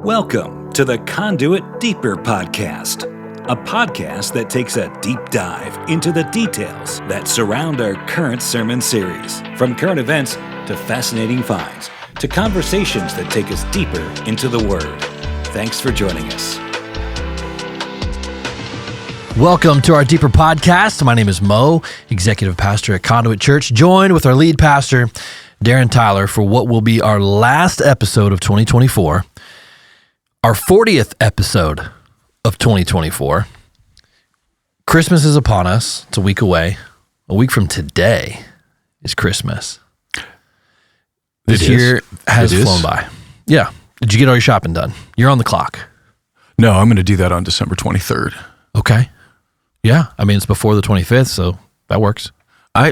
Welcome to the Conduit Deeper podcast, a podcast that takes a deep dive into the details that surround our current sermon series, from current events to fascinating finds to conversations that take us deeper into the Word. Thanks for joining us. Welcome to our Deeper podcast. My name is Mo, Executive Pastor at Conduit Church, joined with our lead pastor, Darren Tyler, for what will be our last episode of 2024, our 40th episode of 2024. Christmas is upon us. It's a week away. A week from today is Christmas. This year has flown by. Yeah. Did you get all your shopping done? You're on the clock. No, I'm going to do that on December 23rd. Okay. Yeah. I mean, it's before the 25th, so that works.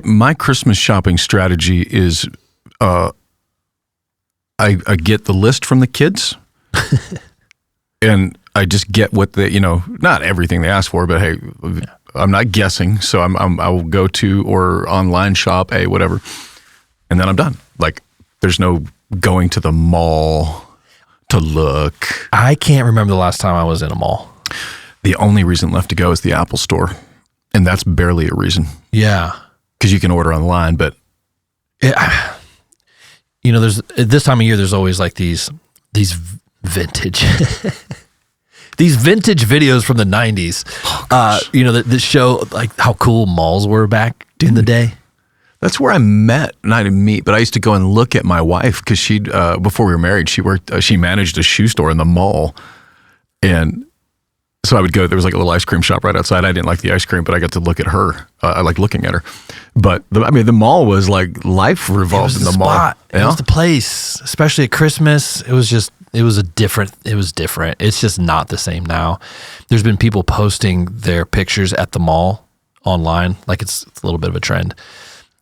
My Christmas shopping strategy is I get the list from the kids and I just get what they, not everything they ask for, but hey, I'm not guessing. So I will go to or online shop, whatever. And then I'm done. Like there's no going to the mall to look. I can't remember the last time I was in a mall. The only reason left to go is the Apple Store. And that's barely a reason. Yeah. Because you can order online, but there's this time of year, there's always like these vintage, these vintage videos from the 90s, that show like how cool malls were back in the day. That's where I met, not to meet, but I used to go and look at my wife because before we were married, she managed a shoe store in the mall. And so I would go, there was like a little ice cream shop right outside. I didn't like the ice cream, but I got to look at her. I like looking at her. But the mall was like life revolved in the mall. It was the place, especially at Christmas. It was different. It's just not the same now. There's been people posting their pictures at the mall online. Like it's a little bit of a trend,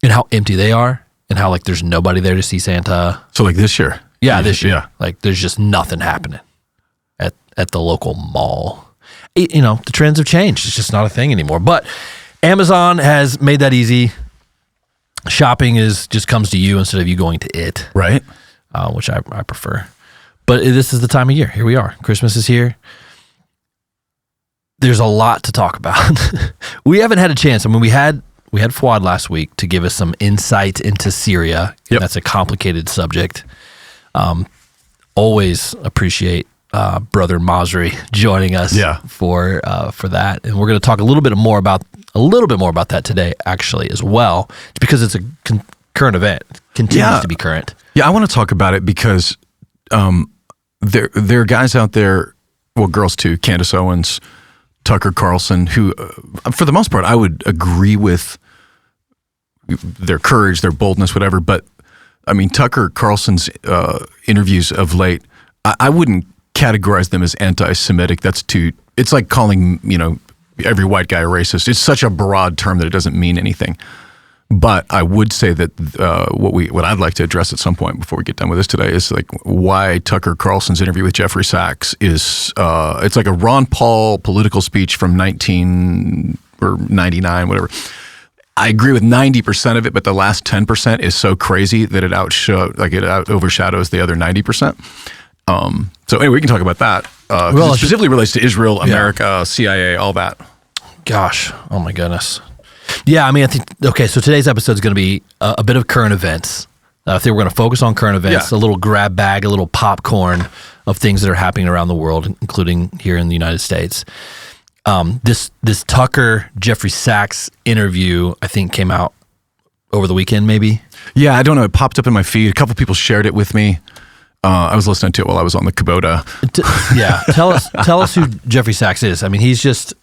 and how empty they are and how like there's nobody there to see Santa. So like this year. Yeah, this year. Yeah. Like there's just nothing happening at the local mall. The trends have changed. It's just not a thing anymore. But Amazon has made that easy. Shopping just comes to you instead of you going to it. Right. Which I prefer. But this is the time of year. Here we are. Christmas is here. There's a lot to talk about. We haven't had a chance. I mean, we had Fuad last week to give us some insight into Syria. Yep. That's a complicated subject. Always appreciate Brother Masri joining us for that, and we're going to talk a little bit more about that today, actually, as well, because it's a current event. It continues to be current. Yeah, I want to talk about it because there are guys out there, well, girls too, Candace Owens, Tucker Carlson, who, for the most part, I would agree with their courage, their boldness, whatever. But I mean, Tucker Carlson's interviews of late, I wouldn't categorize them as anti-Semitic. It's like calling, every white guy a racist. It's such a broad term that it doesn't mean anything. But I would say that what I'd like to address at some point before we get done with this today is like why Tucker Carlson's interview with Jeffrey Sachs is, it's like a Ron Paul political speech from 1999, whatever. I agree with 90% of it, but the last 10% is so crazy that it overshadows the other 90%. So anyway, we can talk about that. Well, it specifically relates to Israel, America, CIA, all that. Gosh, oh my goodness. Yeah, I mean, so today's episode is going to be a bit of current events. I think we're going to focus on current events, a little grab bag, a little popcorn of things that are happening around the world, including here in the United States. This Tucker Jeffrey Sachs interview, I think, came out over the weekend, maybe. Yeah, I don't know. It popped up in my feed. A couple people shared it with me. I was listening to it while I was on the Kubota. Tell us who Jeffrey Sachs is. I mean, he's just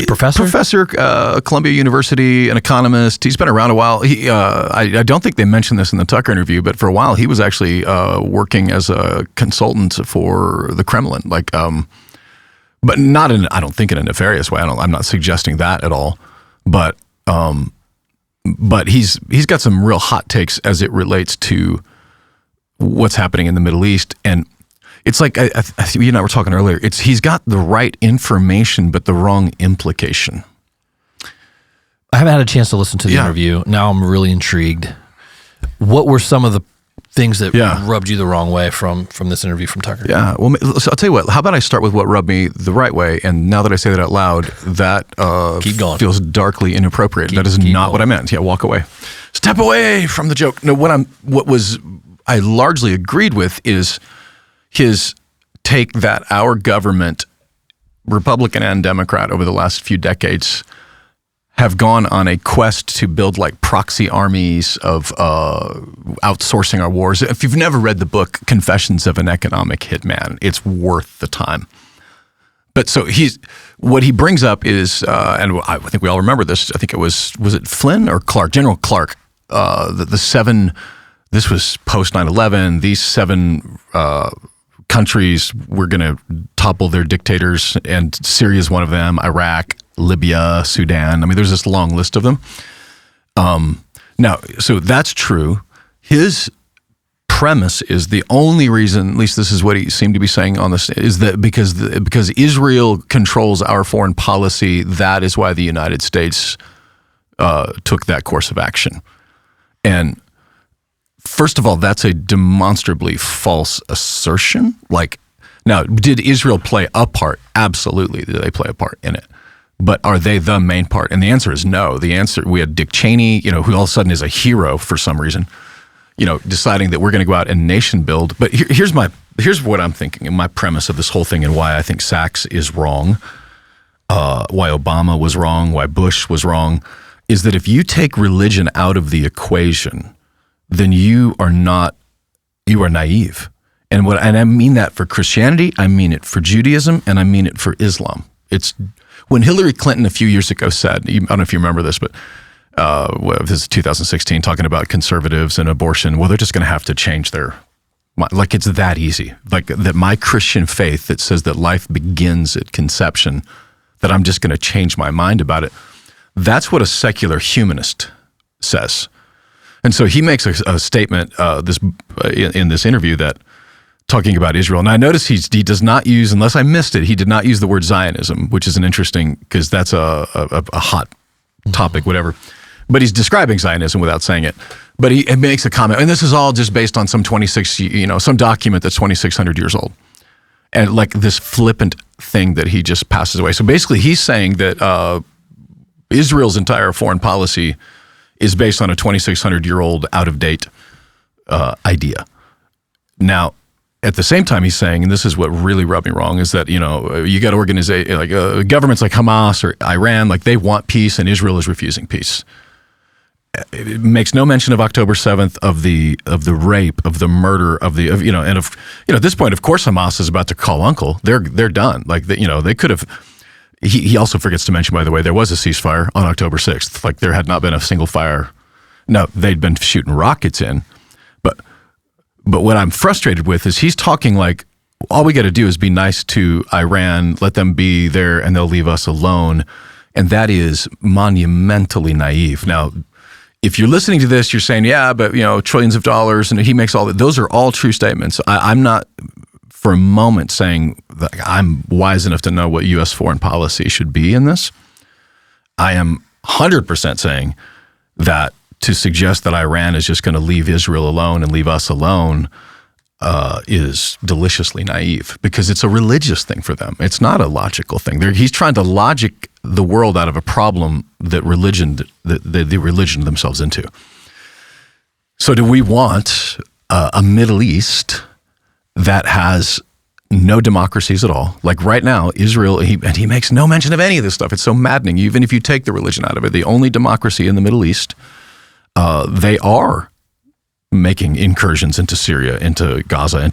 professor at Columbia University, an economist. He's been around a while. I don't think they mentioned this in the Tucker interview, but for a while he was actually working as a consultant for the Kremlin, but not I don't think in a nefarious way. I'm not suggesting that at all, but he's got some real hot takes as it relates to what's happening in the Middle East. And it's like, you and I were talking earlier, he's got the right information, but the wrong implication. I haven't had a chance to listen to the interview. Now I'm really intrigued. What were some of the things that rubbed you the wrong way from this interview from Tucker. Yeah. Well, so I'll tell you what. How about I start with what rubbed me the right way? And now that I say that out loud, that Keep going. feels darkly inappropriate. That is not what I meant. Yeah, walk away. Step away from the joke. No, I largely agreed with is his take that our government, Republican and Democrat, over the last few decades, have gone on a quest to build like proxy armies of outsourcing our wars. If you've never read the book Confessions of an Economic Hitman, it's worth the time. But so what he brings up is, and I think we all remember this. I think it was it Flynn or Clark, General Clark, the seven. This was post 9/11. These seven countries were going to topple their dictators, and Syria is one of them. Iraq, Libya, Sudan. I mean, there's this long list of them. Now, so that's true. His premise is the only reason, at least this is what he seemed to be saying on this, is that because Israel controls our foreign policy, that is why the United States took that course of action. And first of all, that's a demonstrably false assertion. Like, now, did Israel play a part? Absolutely, did they play a part in it? But are they the main part? And the answer is no. The answer, we had Dick Cheney, who all of a sudden is a hero for some reason, deciding that we're going to go out and nation build. But here's what I'm thinking, and my premise of this whole thing, and why I think Sachs is wrong, why Obama was wrong, why Bush was wrong, is that if you take religion out of the equation, then you are naive. And I mean that for Christianity, I mean it for Judaism, and I mean it for Islam. It's when Hillary Clinton a few years ago said, I don't know if you remember this, but this is 2016, talking about conservatives and abortion. Well, they're just going to have to change their mind. Like, it's that easy. Like, that my Christian faith that says that life begins at conception, that I'm just going to change my mind about it. That's what a secular humanist says. And so he makes a statement in this interview that, talking about Israel. And I notice he does not use, unless I missed it, he did not use the word Zionism, which is an interesting, because that's a hot topic, whatever. But he's describing Zionism without saying it. But he makes a comment, and this is all just based on some some document that's 2,600 years old. And like this flippant thing that he just passes away. So basically he's saying that Israel's entire foreign policy is based on a 2,600-year-old out-of-date idea. Now, at the same time, he's saying, and this is what really rubbed me wrong, is that, you got organizations like governments like Hamas or Iran, like they want peace, and Israel is refusing peace. It makes no mention of October 7th, of the rape, of the murder, at this point, of course, Hamas is about to call uncle. They're done. Like, they could have. He also forgets to mention, by the way, there was a ceasefire on October 6th. Like, there had not been a single fire. No, they'd been shooting rockets in, But what I'm frustrated with is he's talking like all we got to do is be nice to Iran, let them be there, and they'll leave us alone. And that is monumentally naive. Now, if you're listening to this, you're saying, yeah, but trillions of dollars, and he makes all that. Those are all true statements. I'm not for a moment saying that I'm wise enough to know what U.S. foreign policy should be in this. I am 100% saying that to suggest that Iran is just going to leave Israel alone and leave us alone is deliciously naive, because it's a religious thing for them. It's not a logical thing. He's trying to logic the world out of a problem that the religion themselves into. So do we want a Middle East that has no democracies at all? Like right now, Israel, and he makes no mention of any of this stuff. It's so maddening. Even if you take the religion out of it, the only democracy in the Middle East, they are making incursions into Syria, into Gaza,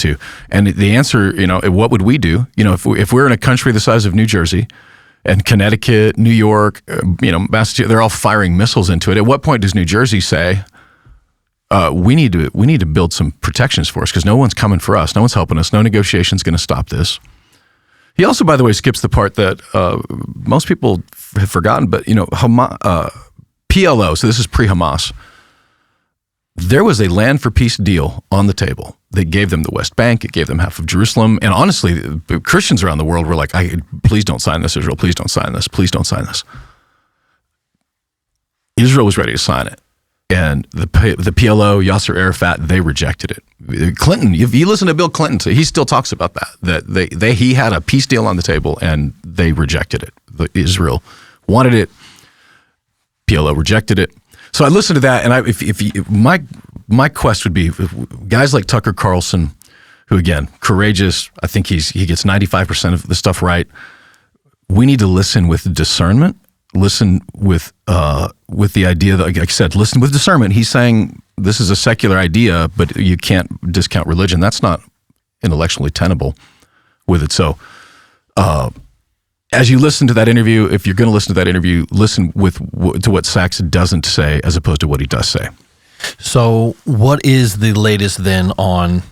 and the answer, what would we do? If we're in a country the size of New Jersey and Connecticut, New York, Massachusetts, they're all firing missiles into it. At what point does New Jersey say, we need to build some protections for us, because no one's coming for us, no one's helping us, no negotiation's going to stop this. He also, by the way, skips the part that most people have forgotten, but PLO, so this is pre-Hamas, there was a land for peace deal on the table that gave them the West Bank, it gave them half of Jerusalem, and honestly, Christians around the world were like, please don't sign this, Israel, please don't sign this, please don't sign this. Israel was ready to sign it. And the PLO, Yasser Arafat, they rejected it. Clinton, if you listen to Bill Clinton, he still talks about that he had a peace deal on the table and they rejected it. Israel wanted it, PLO rejected it. So I listened to that, and my quest would be guys like Tucker Carlson, who again courageous. I think he gets 95% of the stuff right. We need to listen with discernment. Listen with the idea that, like I said, listen with discernment. He's saying this is a secular idea, but you can't discount religion. That's not intellectually tenable with it. So as you listen to that interview, if you're going to listen to that interview, listen to what Sachs doesn't say as opposed to what he does say. So what is the latest then on,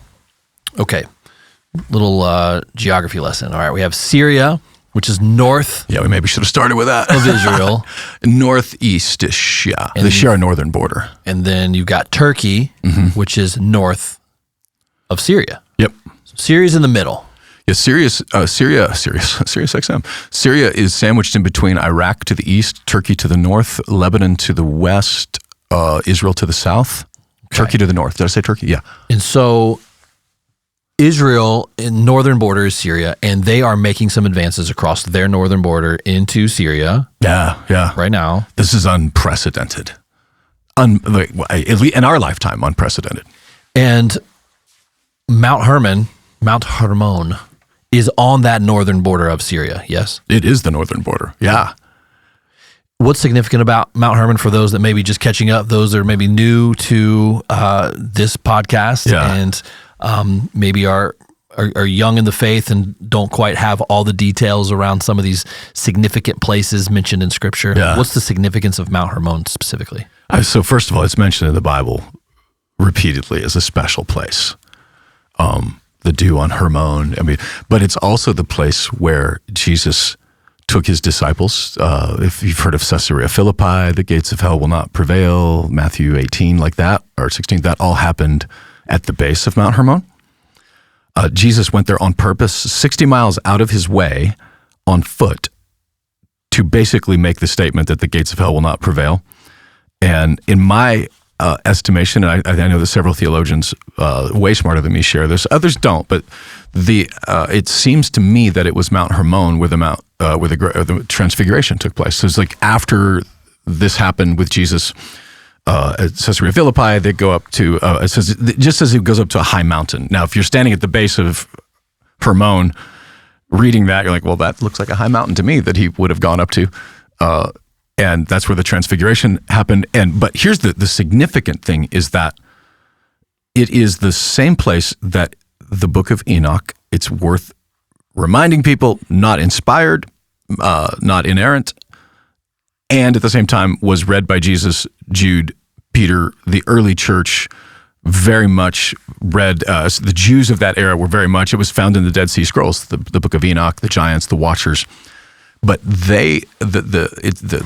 little geography lesson. All right, we have Syria, which is north. Yeah, we maybe should have started with that. Of Israel. Northeast-ish, yeah. The Shara northern border. And then you've got Turkey, which is north of Syria. Yep. So Syria's in the middle. Yeah, Sirius XM. Syria is sandwiched in between Iraq to the east, Turkey to the north, Lebanon to the west, Israel to the south, Turkey to the north. Did I say Turkey? Yeah. And so Israel in northern border is Syria, and they are making some advances across their northern border into Syria. Yeah. Right now. This is unprecedented. In our lifetime, unprecedented. And Mount Hermon is on that northern border of Syria, yes? It is the northern border, yeah. What's significant about Mount Hermon for those that may be just catching up, those that are maybe new to this podcast and maybe are young in the faith and don't quite have all the details around some of these significant places mentioned in Scripture? Yeah. What's the significance of Mount Hermon specifically? So first of all, it's mentioned in the Bible repeatedly as a special place. The dew on Hermon. But it's also the place where Jesus took his disciples. If you've heard of Caesarea Philippi, the gates of hell will not prevail, Matthew 18, like that, or 16, that all happened at the base of Mount Hermon. Jesus went there on purpose, 60 miles out of his way on foot to basically make the statement that the gates of hell will not prevail. And in my estimation, and I know that several theologians way smarter than me share this. Others don't, but it seems to me that it was Mount Hermon where the Transfiguration took place. So it's like after this happened with Jesus at Caesarea Philippi, they go up to it says just as he goes up to a high mountain. Now, if you're standing at the base of Hermon, reading that, you're like, well, that looks like a high mountain to me that he would have gone up to. And that's where the Transfiguration happened. But here's the significant thing is that it is the same place that the book of Enoch, it's worth reminding people, not inspired, not inerrant, and at the same time was read by Jesus, Jude, Peter, the early church, very much read. The Jews of that era were very much, it was found in the Dead Sea Scrolls, the book of Enoch, the giants, the watchers. But the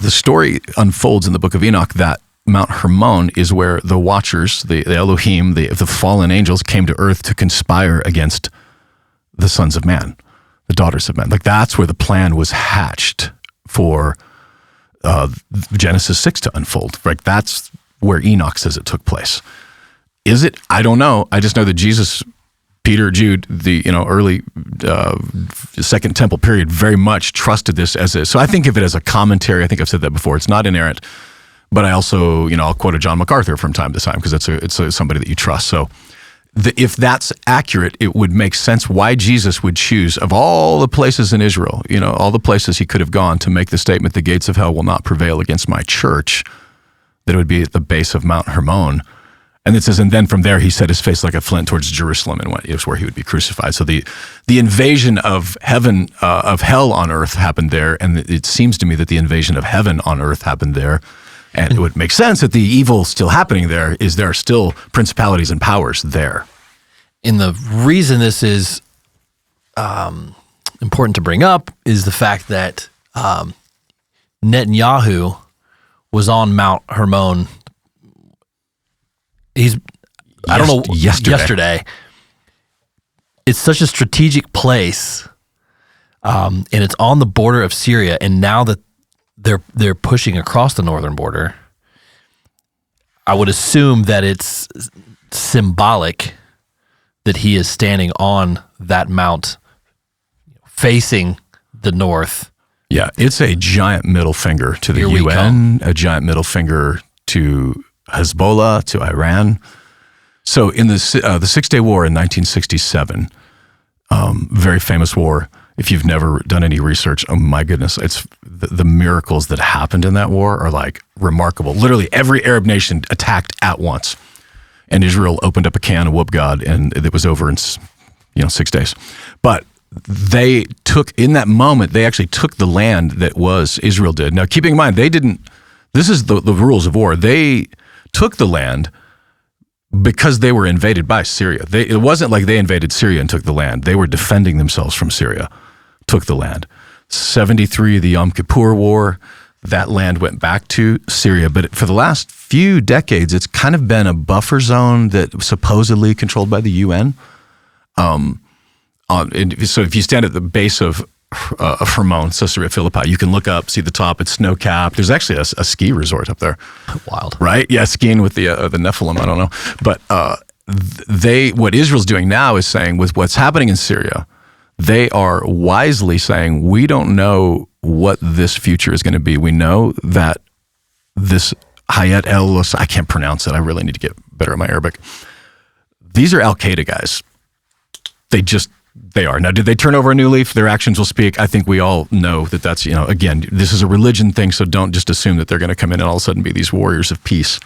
story unfolds in the book of Enoch that Mount Hermon is where the watchers, the Elohim, the fallen angels came to earth to conspire against the sons of man, the daughters of men. Like that's where the plan was hatched for Genesis 6 to unfold. Like that's where Enoch says it took place. Is it? I don't know. I just know that Jesus, Peter, Jude, the early Second Temple period, very much trusted this as a. So I think of it as a commentary. I think I've said that before. It's not inerrant, but I also I'll quote a John MacArthur from time to time because it's somebody that you trust. So if that's accurate, it would make sense why Jesus would choose of all the places in Israel, all the places he could have gone to make the statement, "The gates of hell will not prevail against my church," that it would be at the base of Mount Hermon. And it says, and then from there he set his face like a flint towards Jerusalem, and it was where he would be crucified. So the invasion of heaven, of hell on earth happened there, and it seems to me that the invasion of heaven on earth happened there. And it would make sense that the evil still happening there is there are still principalities and powers there. And the reason this is important to bring up is the fact that Netanyahu was on Mount Hermon. Yesterday. It's such a strategic place, and it's on the border of Syria. And now that they're pushing across the northern border, I would assume that it's symbolic that he is standing on that mount facing the north. Yeah, it's a giant middle finger to the UN, a giant middle finger to Hezbollah, to Iran. So in the Six-Day War in 1967, very famous war. If you've never done any research, oh my goodness, it's the miracles that happened in that war are like remarkable. Literally every Arab nation attacked at once, and Israel opened up a can and whooped God, and it was over in 6 days. But they took, in that moment, they actually took the land that was Israel did. Now, keeping in mind, they didn't. This is the rules of war. They took the land because they were invaded by Syria. It wasn't like they invaded Syria and took the land. They were defending themselves from Syria, took the land. 73, the Yom Kippur War, that land went back to Syria. But for the last few decades, it's kind of been a buffer zone that was supposedly controlled by the UN. So if you stand at the base of Hermon, Caesarea Philippi, you can look up, see the top, it's snow-capped. There's actually a ski resort up there. Wild. Right? Yeah, skiing with the Nephilim, I don't know. But what Israel's doing now is saying, with what's happening in Syria, they are wisely saying, we don't know what this future is going to be. We know that this Hayat el-Lus, I can't pronounce it. I really need to get better at my Arabic. These are Al-Qaeda guys. They are. Now, did they turn over a new leaf? Their actions will speak. I think we all know that that's, again, this is a religion thing, so don't just assume that they're going to come in and all of a sudden be these warriors of peace.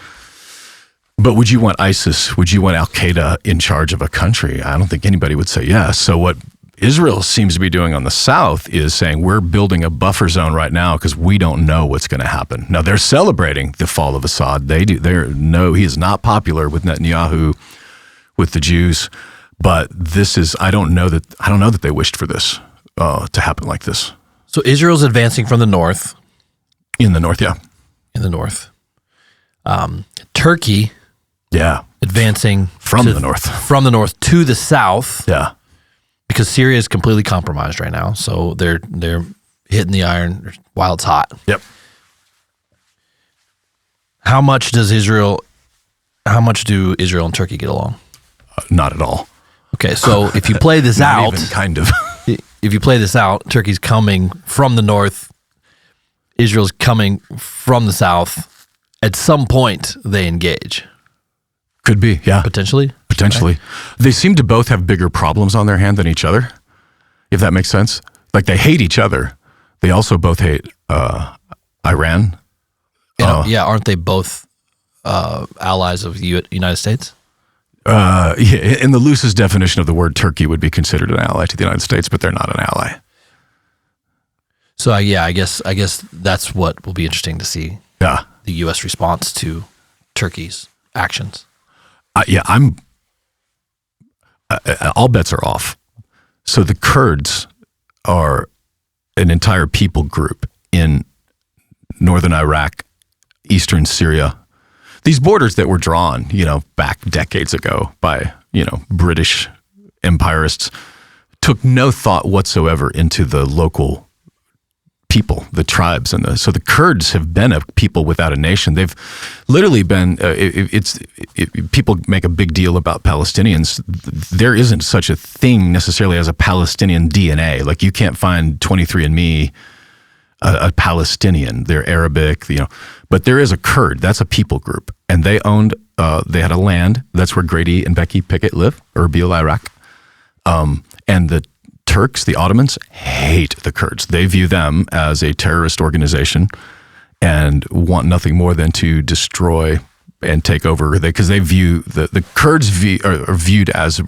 But would you want ISIS? Would you want Al-Qaeda in charge of a country? I don't think anybody would say yes. So what Israel seems to be doing on the south is saying, we're building a buffer zone right now because we don't know what's going to happen. Now, they're celebrating the fall of Assad. He is not popular with Netanyahu, with the Jews. But this is, I don't know that they wished for this to happen like this. So Israel's advancing from the north. In the north, yeah. In the north. Turkey. Yeah. Advancing from the north. From the north to the south. Yeah. Because Syria is completely compromised right now. So they're hitting the iron while it's hot. Yep. How much do Israel and Turkey get along? Not at all. Okay, so if you play this out, even kind of. If you play this out, Turkey's coming from the north, Israel's coming from the south. At some point, they engage. Could be, yeah. Potentially. Right. They seem to both have bigger problems on their hand than each other, if that makes sense. Like, they hate each other. They also both hate Iran. Aren't they both allies of the United States? In the loosest definition of the word, Turkey would be considered an ally to the United States, but they're not an ally. So I guess that's what will be interesting to see. Yeah, the U.S. response to Turkey's actions. All bets are off. So the Kurds are an entire people group in northern Iraq, eastern Syria. These borders that were drawn, back decades ago by, British empirists, took no thought whatsoever into the local people, the tribes, so the Kurds have been a people without a nation. They've literally been. People make a big deal about Palestinians. There isn't such a thing necessarily as a Palestinian DNA. Like, you can't find 23andMe. A Palestinian, they're Arabic, but there is a Kurd. That's a people group, and they owned. They had a land. That's where Grady and Becky Pickett live, Erbil, Iraq. And the Turks, the Ottomans, hate the Kurds. They view them as a terrorist organization and want nothing more than to destroy and take over. Because they view the Kurds are viewed as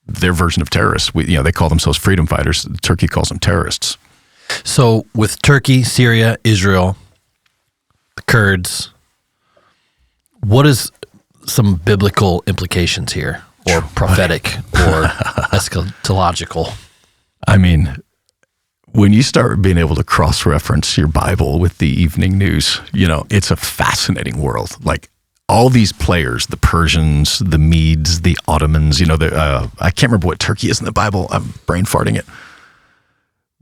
their version of terrorists. They call themselves freedom fighters. Turkey calls them terrorists. So with Turkey, Syria, Israel, the Kurds, what is some biblical implications here, or prophetic, or eschatological? I mean, when you start being able to cross-reference your Bible with the evening news, it's a fascinating world. Like, all these players, the Persians, the Medes, the Ottomans, I can't remember what Turkey is in the Bible. I'm brain farting it.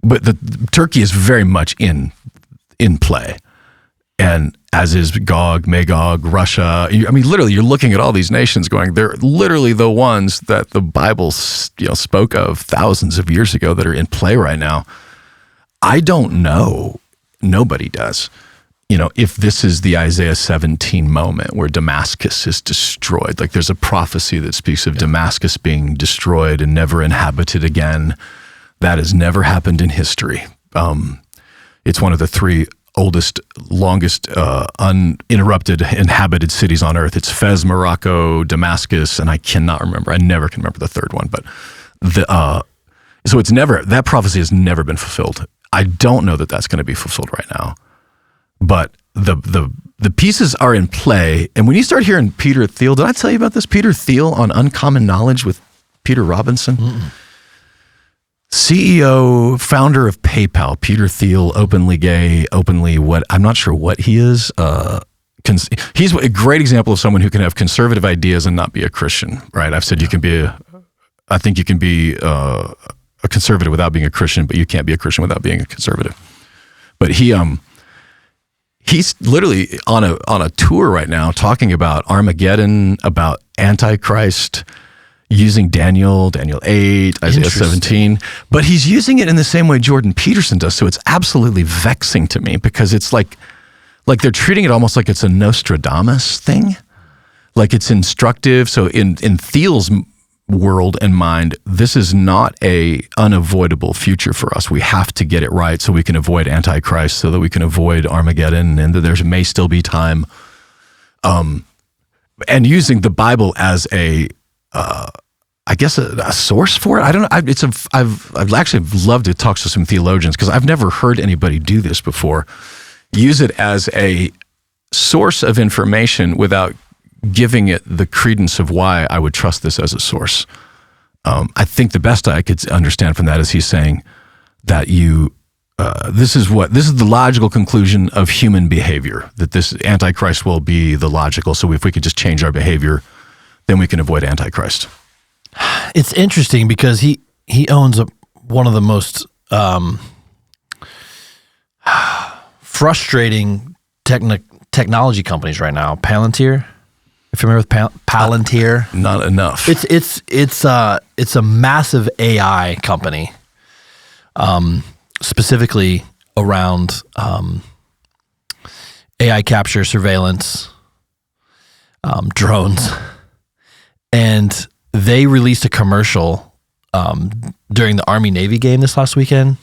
But Turkey is very much in play. And as is Gog, Magog, Russia. I mean, literally, you're looking at all these nations going, they're literally the ones that the Bible spoke of thousands of years ago that are in play right now. I don't know. Nobody does. If this is the Isaiah 17 moment where Damascus is destroyed, like there's a prophecy that speaks of Damascus being destroyed and never inhabited again. That has never happened in history. It's one of the three oldest, longest, uninterrupted inhabited cities on earth. It's Fez, Morocco, Damascus, and I cannot remember. I never can remember the third one, but so it's never, that prophecy has never been fulfilled. I don't know that that's going to be fulfilled right now, but the pieces are in play. And when you start hearing Peter Thiel, did I tell you about this? Peter Thiel on Uncommon Knowledge with Peter Robinson? Mm-mm. CEO, founder of PayPal, Peter Thiel, openly gay, openly what, I'm not sure what he is. He's a great example of someone who can have conservative ideas and not be a Christian, right? I've said I think you can be a conservative without being a Christian, but you can't be a Christian without being a conservative. But he's literally on a tour right now talking about Armageddon, about Antichrist, using Daniel 8, Isaiah 17, but he's using it in the same way Jordan Peterson does. So it's absolutely vexing to me because it's like they're treating it almost like it's a Nostradamus thing, like it's instructive. So in Thiel's world and mind, this is not a unavoidable future for us. We have to get it right so we can avoid Antichrist, so that we can avoid Armageddon, and that there may still be time. And using the Bible as a source for it. I don't know. I've actually loved to talk to some theologians because I've never heard anybody do this before. Use it as a source of information without giving it the credence of why I would trust this as a source. I think the best I could understand from that is he's saying that this is the logical conclusion of human behavior, that this Antichrist will be the logical. So if we could just change our behavior, then we can avoid Antichrist. It's interesting because he owns one of the most frustrating technology companies right now, Palantir. If you remember with Palantir, not enough. It's a massive AI company, specifically around AI capture, surveillance, drones, and they released a commercial during the Army-Navy game this last weekend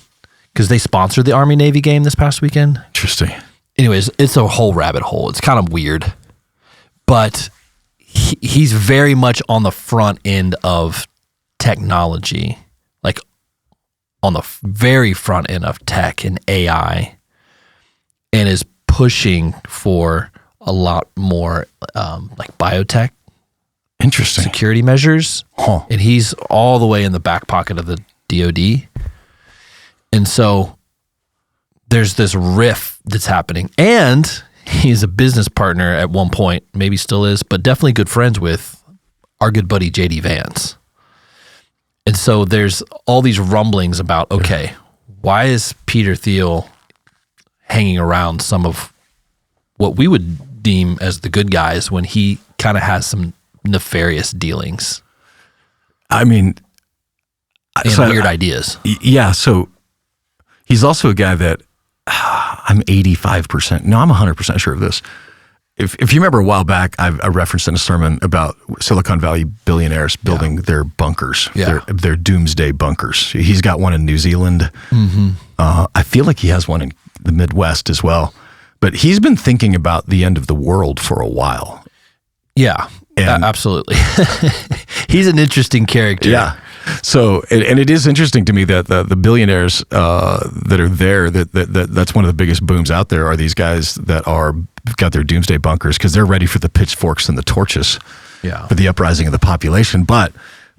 because they sponsored the Army-Navy game this past weekend. Interesting. Anyways, it's a whole rabbit hole. It's kind of weird, but he's very much on the front end of technology, like on the very front end of tech and AI, and is pushing for a lot more like biotech. Interesting. Security measures. Huh. And he's all the way in the back pocket of the DOD. And so there's this riff that's happening. And he's a business partner at one point, maybe still is, but definitely good friends with our good buddy JD Vance. And so there's all these rumblings about, okay, why is Peter Thiel hanging around some of what we would deem as the good guys when he kind of has some nefarious dealings? I mean, and weird ideas. Yeah. So he's also a guy that I'm 85%. No, I'm 100% sure of this. If you remember a while back, I referenced in a sermon about Silicon Valley billionaires building their bunkers, their doomsday bunkers. He's got one in New Zealand. Mm-hmm. I feel like he has one in the Midwest as well. But he's been thinking about the end of the world for a while. Yeah, absolutely. He's an interesting character. Yeah. So, and it is interesting to me that the billionaires that are there, that's one of the biggest booms out there, are these guys that are got their doomsday bunkers because they're ready for the pitchforks and the torches for the uprising of the population. But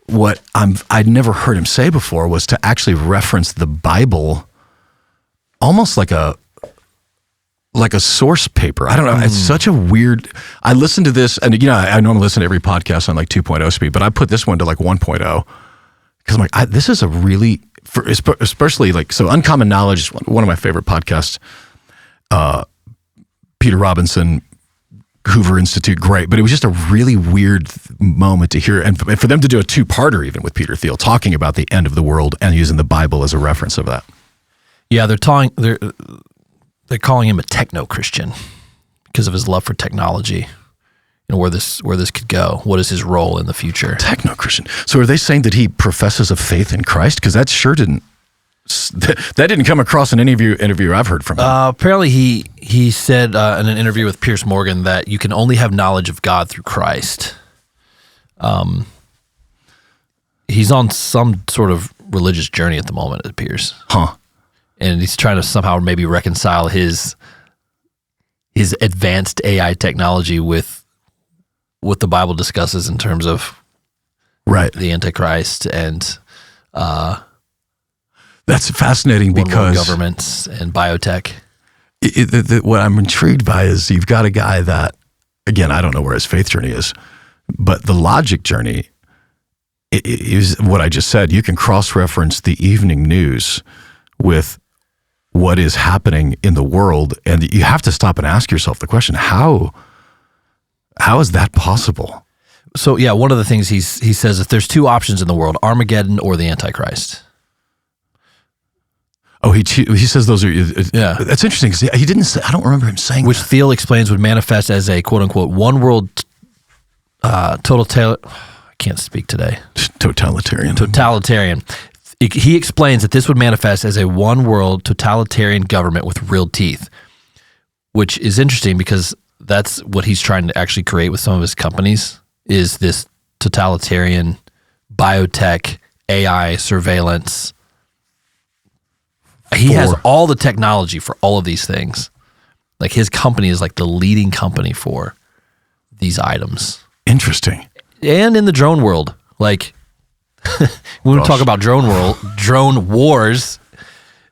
what I'd never heard him say before was to actually reference the Bible almost like a source paper. I don't know. It's such a weird, I listened to this, and I normally listen to every podcast on like 2.0 speed, but I put this one to like 1.0 because I'm like, this is a really, especially like, so Uncommon Knowledge is one of my favorite podcasts. Peter Robinson, Hoover Institute, great. But it was just a really weird moment to hear. And for them to do a two-parter even with Peter Thiel, talking about the end of the world and using the Bible as a reference of that. Yeah, they're calling him a techno-Christian because of his love for technology and where this could go. What is his role in the future? Techno-Christian. So are they saying that he professes a faith in Christ? Because that sure didn't come across in any interview I've heard from him. Apparently he said in an interview with Piers Morgan that you can only have knowledge of God through Christ. He's on some sort of religious journey at the moment, it appears. Huh. And he's trying to somehow maybe reconcile his advanced AI technology with what the Bible discusses in terms of the Antichrist and that's fascinating because governments and biotech. What I'm intrigued by is you've got a guy that, again, I don't know where his faith journey is, but the logic journey is what I just said. You can cross-reference the evening news with what is happening in the world, and you have to stop and ask yourself the question, how is that possible? So yeah, one of the things he says, if there's two options in the world, Armageddon or the Antichrist. Oh, he says those are, yeah. That's interesting because he didn't say, I don't remember him saying which that. Thiel explains would manifest as a quote unquote one world I can't speak today. Totalitarian. He explains that this would manifest as a one world totalitarian government with real teeth, which is interesting because that's what he's trying to actually create with some of his companies, is this totalitarian biotech, AI surveillance. He has all the technology for all of these things. Like his company is like the leading company for these items. Interesting. And in the drone world, like when we talk about drone wars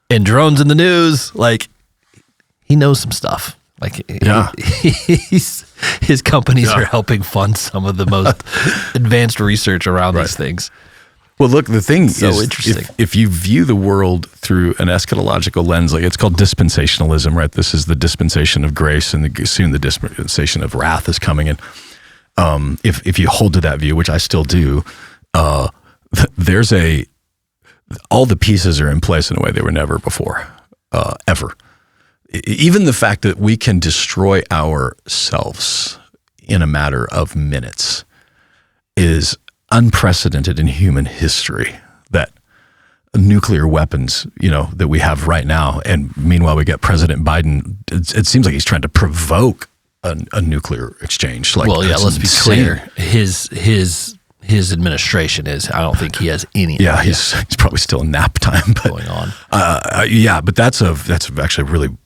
and drones in the news, like he knows some stuff. Like his companies are helping fund some of the most advanced research around these things. Well, look, the thing is, interesting. If you view the world through an eschatological lens, like it's called dispensationalism, right? This is the dispensation of grace, and soon the dispensation of wrath is coming. And if you hold to that view, which I still do, there's all the pieces are in place in a way they were never before, ever. Even the fact that we can destroy ourselves in a matter of minutes is unprecedented in human history. That nuclear weapons, that we have right now, and meanwhile we get President Biden. It seems like he's trying to provoke a nuclear exchange. Let's be clear. His administration is. I don't think he has any. Yeah, he's probably still in nap time going on. But that's actually a really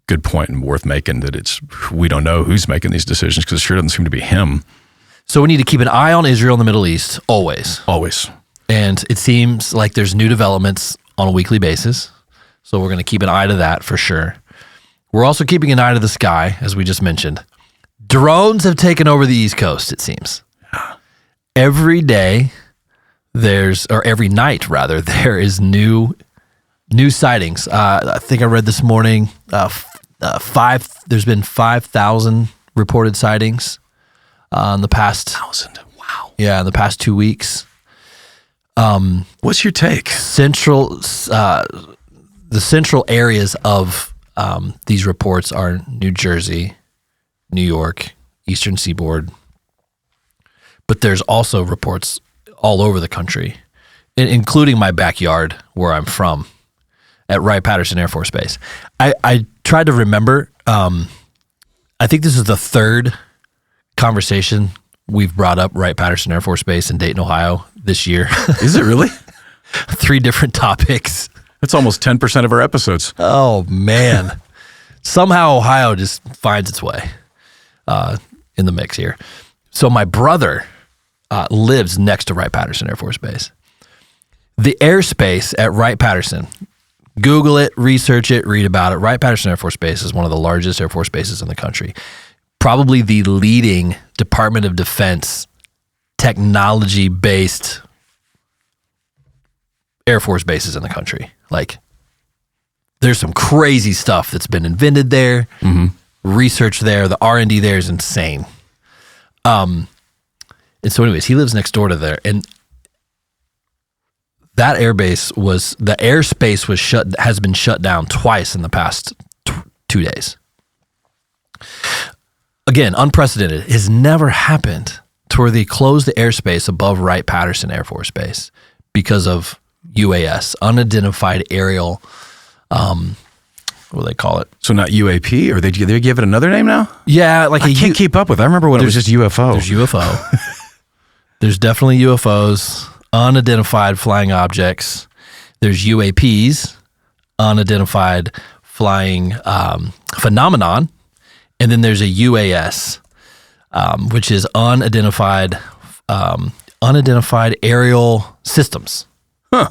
good point and worth making. That we don't know who's making these decisions because it sure doesn't seem to be him. So we need to keep an eye on Israel and the Middle East, always. And it seems like there's new developments on a weekly basis. So we're going to keep an eye to that for sure. We're also keeping an eye to the sky, as we just mentioned. Drones have taken over the East Coast, it seems. Every day every night rather, there is new sightings. I think I read this morning, there's been 5,000 reported sightings. In the past 1,000. Wow. Yeah, in the past 2 weeks. What's your take? The central areas of these reports are New Jersey, New York, Eastern Seaboard. But there's also reports all over the country, including my backyard where I'm from, at Wright-Patterson Air Force Base. I tried to remember, I think this is the third conversation we've brought up Wright-Patterson Air Force Base in Dayton, Ohio this year. Is it really? 3 different topics. That's almost 10% of our episodes. Oh, man. Somehow Ohio just finds its way in the mix here. So my brother lives next to Wright-Patterson Air Force Base. The airspace at Wright-Patterson, Google it, research it, read about it. Wright-Patterson Air Force Base is one of the largest Air Force bases in the country. Probably the leading Department of Defense technology-based Air Force bases in the country. Like, there's some crazy stuff that's been invented there. Mm-hmm. research there. The R&D there is insane. And so anyways, he lives next door to there. And that airspace has been shut down twice in the past 2 days. Again, unprecedented. It has never happened to where they closed the airspace above Wright-Patterson Air Force Base because of UAS, unidentified aerial, what do they call it? So not UAP, or they give it another name now? Yeah, like I can't keep up with. I remember when it was just UFO. There's UFO. There's definitely UFOs, unidentified flying objects. There's UAPs, unidentified flying phenomenon, and then there's a UAS, which is unidentified aerial systems. Huh.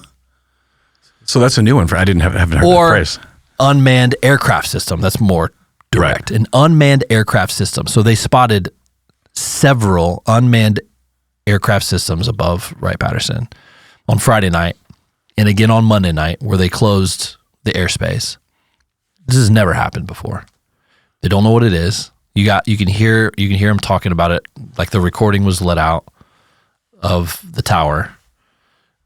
So that's a new one. Haven't heard that phrase. Unmanned aircraft system. That's more direct. Right. An unmanned aircraft system. So they spotted several unmanned aircraft systems above Wright-Patterson on Friday night and again on Monday night, where they closed the airspace. This has never happened before. They don't know what it is. You can hear them talking about it, like the recording was let out of the tower.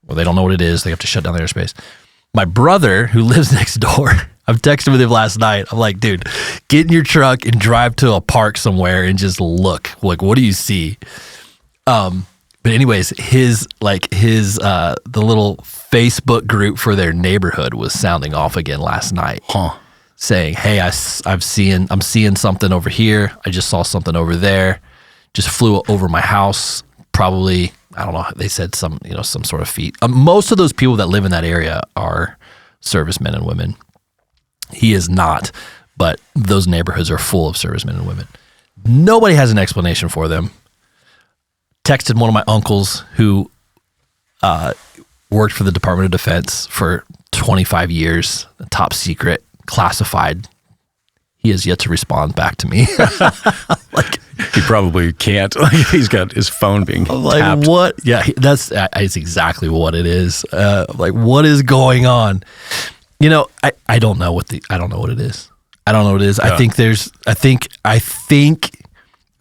Well, they don't know what it is. They have to shut down the airspace. My brother, who lives next door, I've texted with him last night. I'm like, dude, get in your truck and drive to a park somewhere and just look. Like, what do you see? But anyways, the little Facebook group for their neighborhood was sounding off again last night, saying, "Hey, I'm seeing something over here. I just saw something over there. Just flew over my house. Probably, I don't know. They said some sort of feet. Most of those people that live in that area are servicemen and women. He is not, but those neighborhoods are full of servicemen and women. Nobody has an explanation for them. Texted one of my uncles who worked for the Department of Defense for 25 years, top secret, classified. He has yet to respond back to me. Like, he probably can't. Like, he's got his phone being tapped. What? Yeah, that's exactly what it is. Like, what is going on? I don't know what it is. I don't know what it is. Yeah. I think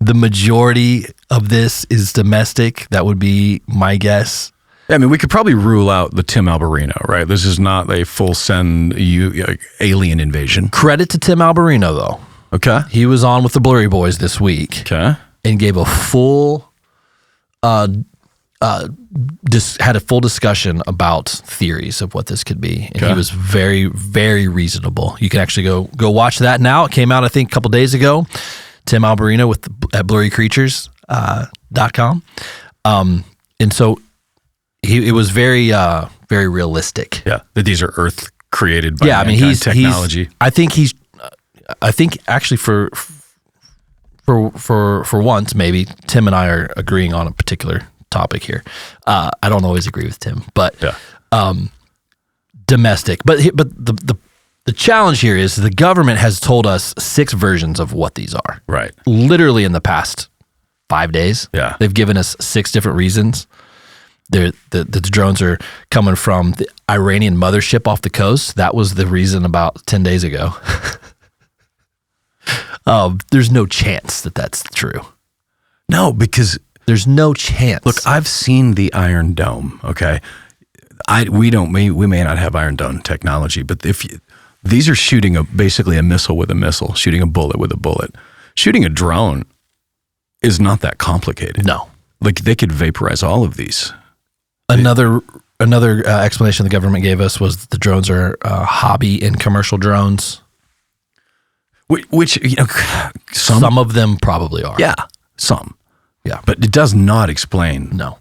the majority of this is domestic. That would be my guess. I mean, we could probably rule out the Tim Alberino, right? This is not a full send alien invasion. Credit to Tim Alberino, though. Okay. He was on with the Blurry Boys this week. Okay. And gave a full, had a full discussion about theories of what this could be. And he was very, very reasonable. You can actually go watch that now. It came out, I think, a couple days ago. Tim Alberino at blurrycreatures.com. And so it was very, very realistic. Yeah. That these are Earth created by he's technology. I think actually for once, maybe Tim and I are agreeing on a particular topic here. I don't always agree with Tim, but domestic. But the challenge here is the government has told us 6 versions of what these are. Right. Literally in the past 5 days. Yeah. They've given us 6 different reasons. The drones are coming from the Iranian mothership off the coast. That was the reason about 10 days ago. There's no chance that that's true. No, because there's no chance. Look, I've seen the Iron Dome. Okay, we may not have Iron Dome technology, but these are shooting basically a missile with a missile, shooting a bullet with a bullet. Shooting a drone is not that complicated. No, like they could vaporize all of these. Another explanation the government gave us was that the drones are hobby and commercial drones. Which some of them probably are. Yeah, some. Yeah, but it does not explain. No.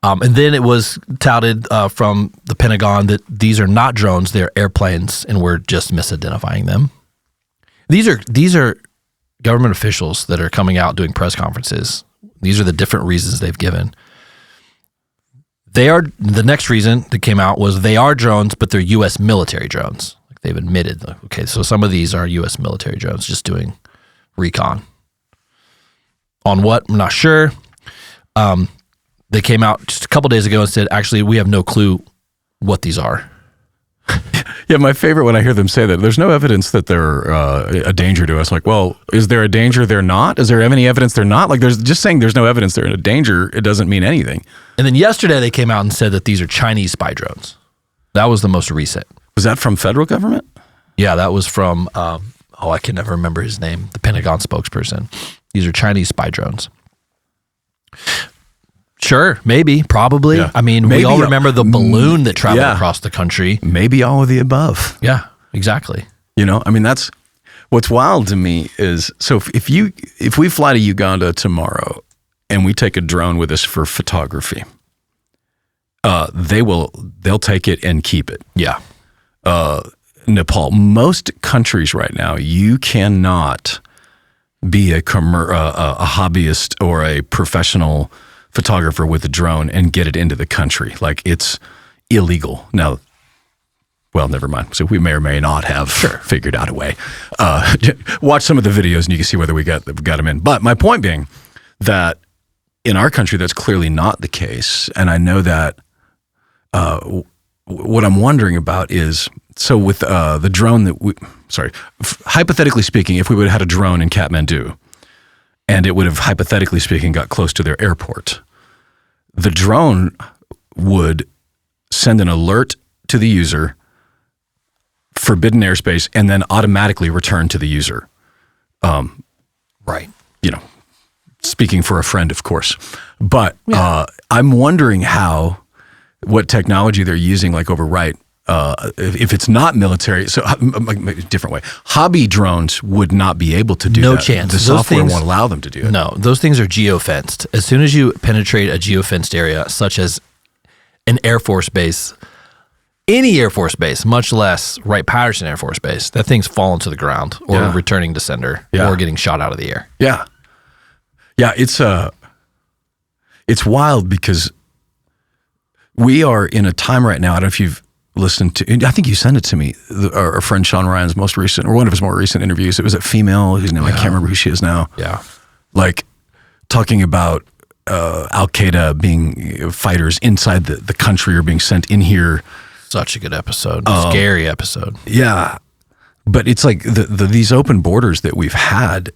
And then it was touted from the Pentagon that these are not drones; they're airplanes, and we're just misidentifying them. These are government officials that are coming out doing press conferences. These are the different reasons they've given. The next reason that came out was they are drones, but they're U.S. military drones. Like they've admitted, okay, so some of these are U.S. military drones just doing recon. On what? I'm not sure. They came out just a couple days ago and said, actually, we have no clue what these are. Yeah, my favorite when I hear them say that, there's no evidence that they're a danger to us. Like, well, is there a danger they're not? Is there any evidence they're not? Like, there's just saying there's no evidence they're in a danger, it doesn't mean anything. And then yesterday they came out and said that these are Chinese spy drones. That was the most recent. Was that from federal government? Yeah, that was from, I can never remember his name, the Pentagon spokesperson. These are Chinese spy drones. Sure, maybe, probably. Yeah. I mean, Maybe we all remember the balloon that traveled yeah. across the country. Maybe all of the above. Yeah, exactly. You know, I mean, that's what's wild to me is, so if we fly to Uganda tomorrow and we take a drone with us for photography, they'll take it and keep it. Yeah. Nepal, most countries right now, you cannot be a hobbyist or a professional photographer with a drone and get it into the country. Like, it's illegal. Now, well, never mind. So we may or may not have figured out a way. Watch some of the videos and you can see whether we got them in. But my point being that in our country, that's clearly not the case. And I know that what I'm wondering about is, so with the drone hypothetically speaking, if we would have had a drone in Kathmandu and it would have, hypothetically speaking, got close to their airport, the drone would send an alert to the user, forbidden airspace, and then automatically return to the user. Right. You know, speaking for a friend, of course. But I'm wondering what technology they're using, like overnight. If it's not military, so a different way. Hobby drones would not be able to do that. No chance. The software won't allow them to do it. No, those things are geofenced. As soon as you penetrate a geofenced area, such as an Air Force base, any Air Force base, much less Wright-Patterson Air Force Base, that thing's falling to the ground or returning to sender or getting shot out of the air. Yeah. Yeah, it's wild because we are in a time right now, I don't know if you've listened to, I think you sent it to me, our friend Sean Ryan's most recent, or one of his more recent interviews. It was a female whose name, I can't remember who she is now. Yeah. Like, talking about Al-Qaeda being fighters inside the country or being sent in here. Such a good episode. Scary episode. Yeah. But it's like these open borders that we've had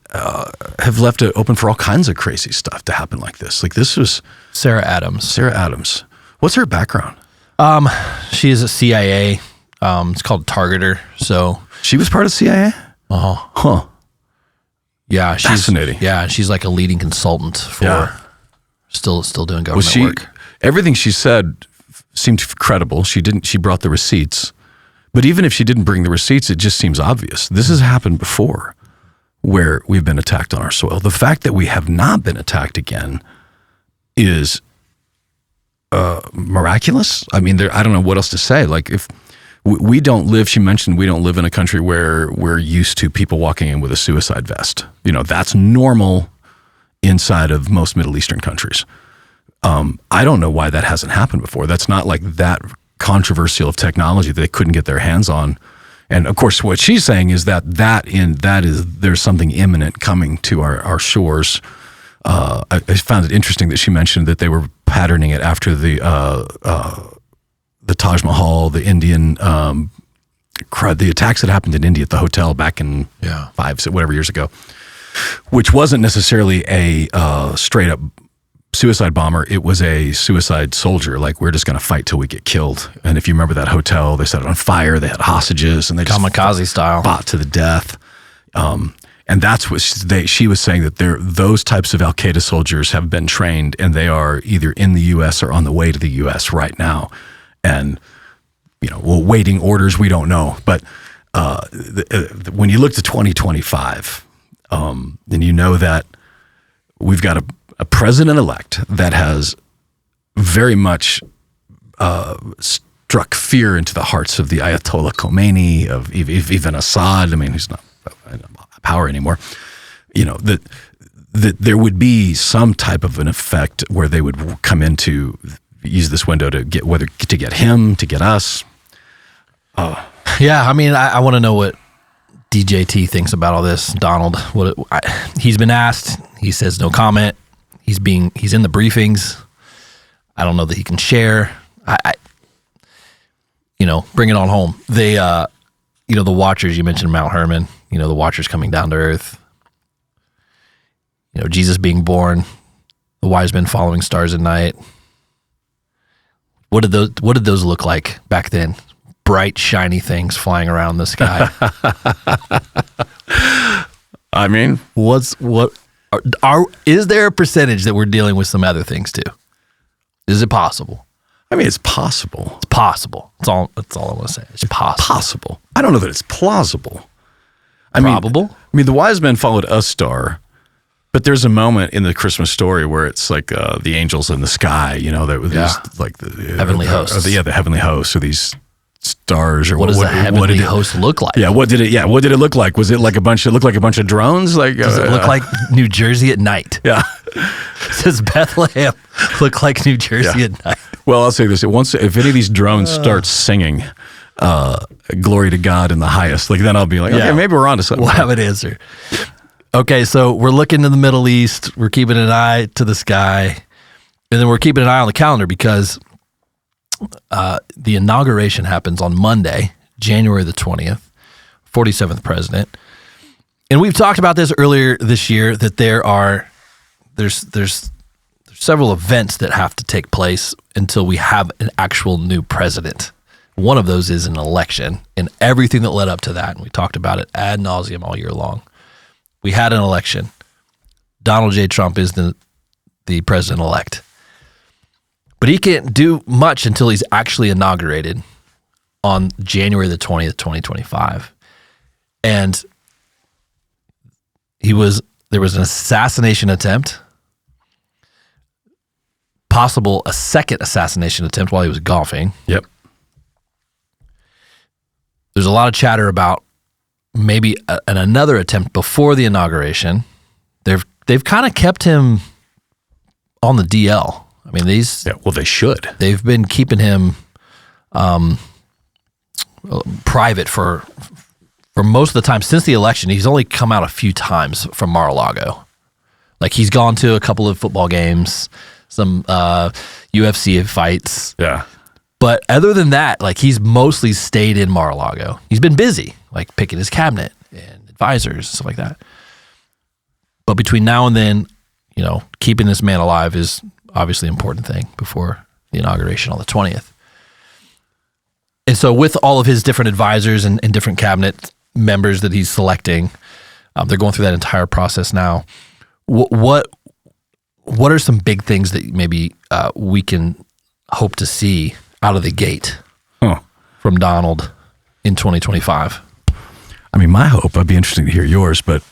have left it open for all kinds of crazy stuff to happen like this. Like, this was Sarah Adams. What's her background? She is a CIA. It's called Targeter. So she was part of CIA? Huh. Yeah. Fascinating. Yeah. She's like a leading consultant for still doing government work. Everything she said seemed credible. She brought the receipts. But even if she didn't bring the receipts, it just seems obvious. This has happened before where we've been attacked on our soil. The fact that we have not been attacked again is miraculous. I mean, I don't know what else to say. Like, if we don't live, she mentioned we don't live in a country where we're used to people walking in with a suicide vest. You know, that's normal inside of most Middle Eastern countries. I don't know why that hasn't happened before. That's not like that controversial of technology that they couldn't get their hands on. And of course, what she's saying is there's something imminent coming to our shores. I found it interesting that she mentioned that they were patterning it after the Taj Mahal, the Indian, the attacks that happened in India at the hotel back in 5 years ago, which wasn't necessarily a straight up suicide bomber. It was a suicide soldier. Like, we're just going to fight till we get killed. And if you remember that hotel, they set it on fire. They had hostages and they just kamikaze style fought to the death. And that's what she was saying, that those types of Al-Qaeda soldiers have been trained and they are either in the U.S. or on the way to the U.S. right now. And, you know, waiting orders, we don't know. But when you look to 2025, then you know that we've got a president-elect that has very much struck fear into the hearts of the Ayatollah Khomeini, of even Assad. I mean, who's not power anymore. You know, that there would be some type of an effect where they would come in to use this window to get him, to get us. Yeah, I mean, I want to know what DJT thinks about all this. Donald, he's been asked. He says no comment. He's in the briefings. I don't know that he can share. bring it on home. They, the Watchers, you mentioned Mount Hermon, the Watchers coming down to earth, Jesus being born, the wise men following stars at night. What did those look like back then? Bright, shiny things flying around the sky. I mean, is there a percentage that we're dealing with some other things too? Is it possible? I mean, it's possible. It's possible. That's all I want to say. It's possible. Possible. I don't know that it's plausible. Probable? I mean, the wise men followed a star, but there's a moment in the Christmas story where it's like the angels in the sky, that was like the heavenly hosts. The heavenly hosts, or these stars, or what does the heavenly host look like? Yeah, what did it look like? Was it like a bunch of drones? Like, does it look like New Jersey at night? Yeah. Does Bethlehem look like New Jersey at night? Well, I'll say this: if any of these drones start singing "Glory to God in the highest," like then I'll be like, okay, maybe we're onto something. We'll have an answer. Okay, so we're looking to the Middle East. We're keeping an eye to the sky, and then we're keeping an eye on the calendar because the inauguration happens on Monday, January the 20th, 47th president. And we've talked about this earlier this year that there's several events that have to take place until we have an actual new president. One of those is an election and everything that led up to that. And we talked about it ad nauseum all year long. We had an election. Donald J. Trump is the president-elect. But he can't do much until he's actually inaugurated on January the 20th, 2025. And there was an assassination attempt, possible a second assassination attempt while he was golfing. Yep. There's a lot of chatter about maybe another attempt before the inauguration. They've kind of kept him on the DL. I mean, they should. They've been keeping him private for most of the time since the election. He's only come out a few times from Mar-a-Lago. Like, he's gone to a couple of football games, some UFC fights. Yeah. But other than that, like, he's mostly stayed in Mar-a-Lago. He's been busy, like picking his cabinet and advisors, stuff like that. But between now and then, keeping this man alive is obviously an important thing before the inauguration on the 20th. And so with all of his different advisors and different cabinet members that he's selecting, they're going through that entire process now. What are some big things that maybe we can hope to see out of the gate from Donald in 2025? I mean, my hope, I'd be interested to hear yours, but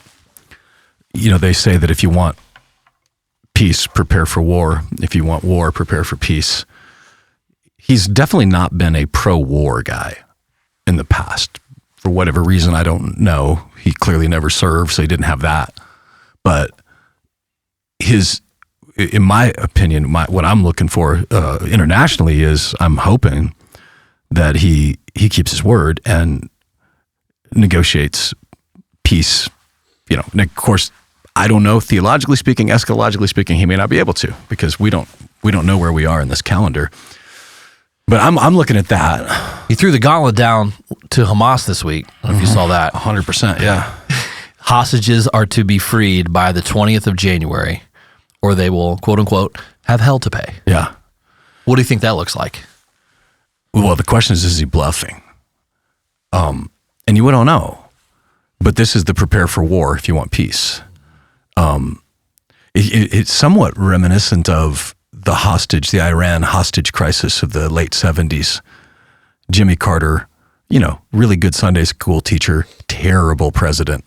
they say that if you want peace, prepare for war. If you want war, prepare for peace. He's definitely not been a pro-war guy in the past. For whatever reason, I don't know. He clearly never served, so he didn't have that. But in my opinion, what I'm looking for internationally is I'm hoping that he keeps his word and negotiates peace. And of course, I don't know, theologically speaking, eschatologically speaking, he may not be able to, because we don't know where we are in this calendar. But I'm looking at that. He threw the gauntlet down to Hamas this week. I don't know if you saw that. 100%, yeah. Hostages are to be freed by the 20th of January, or they will, quote unquote, have hell to pay. Yeah. What do you think that looks like? Well, the question is he bluffing? And you don't know. But this is the prepare for war if you want peace. It's somewhat reminiscent of the Iran hostage crisis of the late 70s. Jimmy Carter, really good Sunday school teacher, terrible president.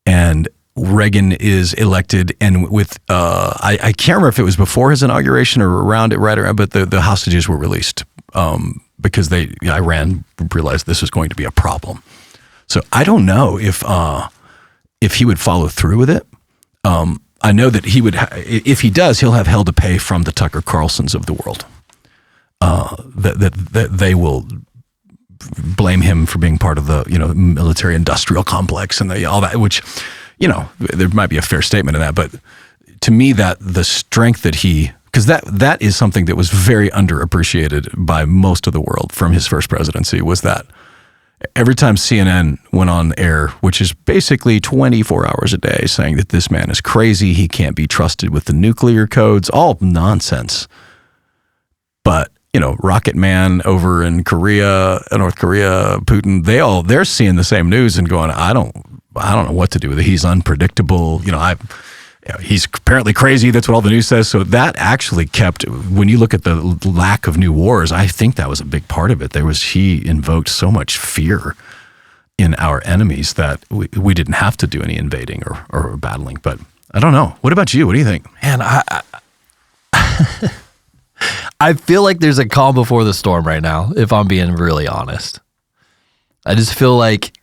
And Reagan is elected, and with, I can't remember if it was before his inauguration or around it, but the hostages were released because Iran realized this was going to be a problem. So I don't know if he would follow through with it. I know that he would. If he does, he'll have hell to pay from the Tucker Carlsons of the world. That they will blame him for being part of the military-industrial complex and all that. Which, there might be a fair statement in that, but to me, that the strength that he Because that is something that was very underappreciated by most of the world from his first presidency, was that every time CNN went on air, which is basically 24 hours a day, saying that this man is crazy, he can't be trusted with the nuclear codes, all nonsense. But, Rocket Man over in North Korea, Putin, they're seeing the same news and going, I don't know what to do with it. He's unpredictable. He's apparently crazy. That's what all the news says. So that actually kept, when you look at the lack of new wars, I think that was a big part of it. He invoked so much fear in our enemies that we didn't have to do any invading or battling. But I don't know. What about you? What do you think? Man, I feel like there's a calm before the storm right now, if I'm being really honest. I just feel like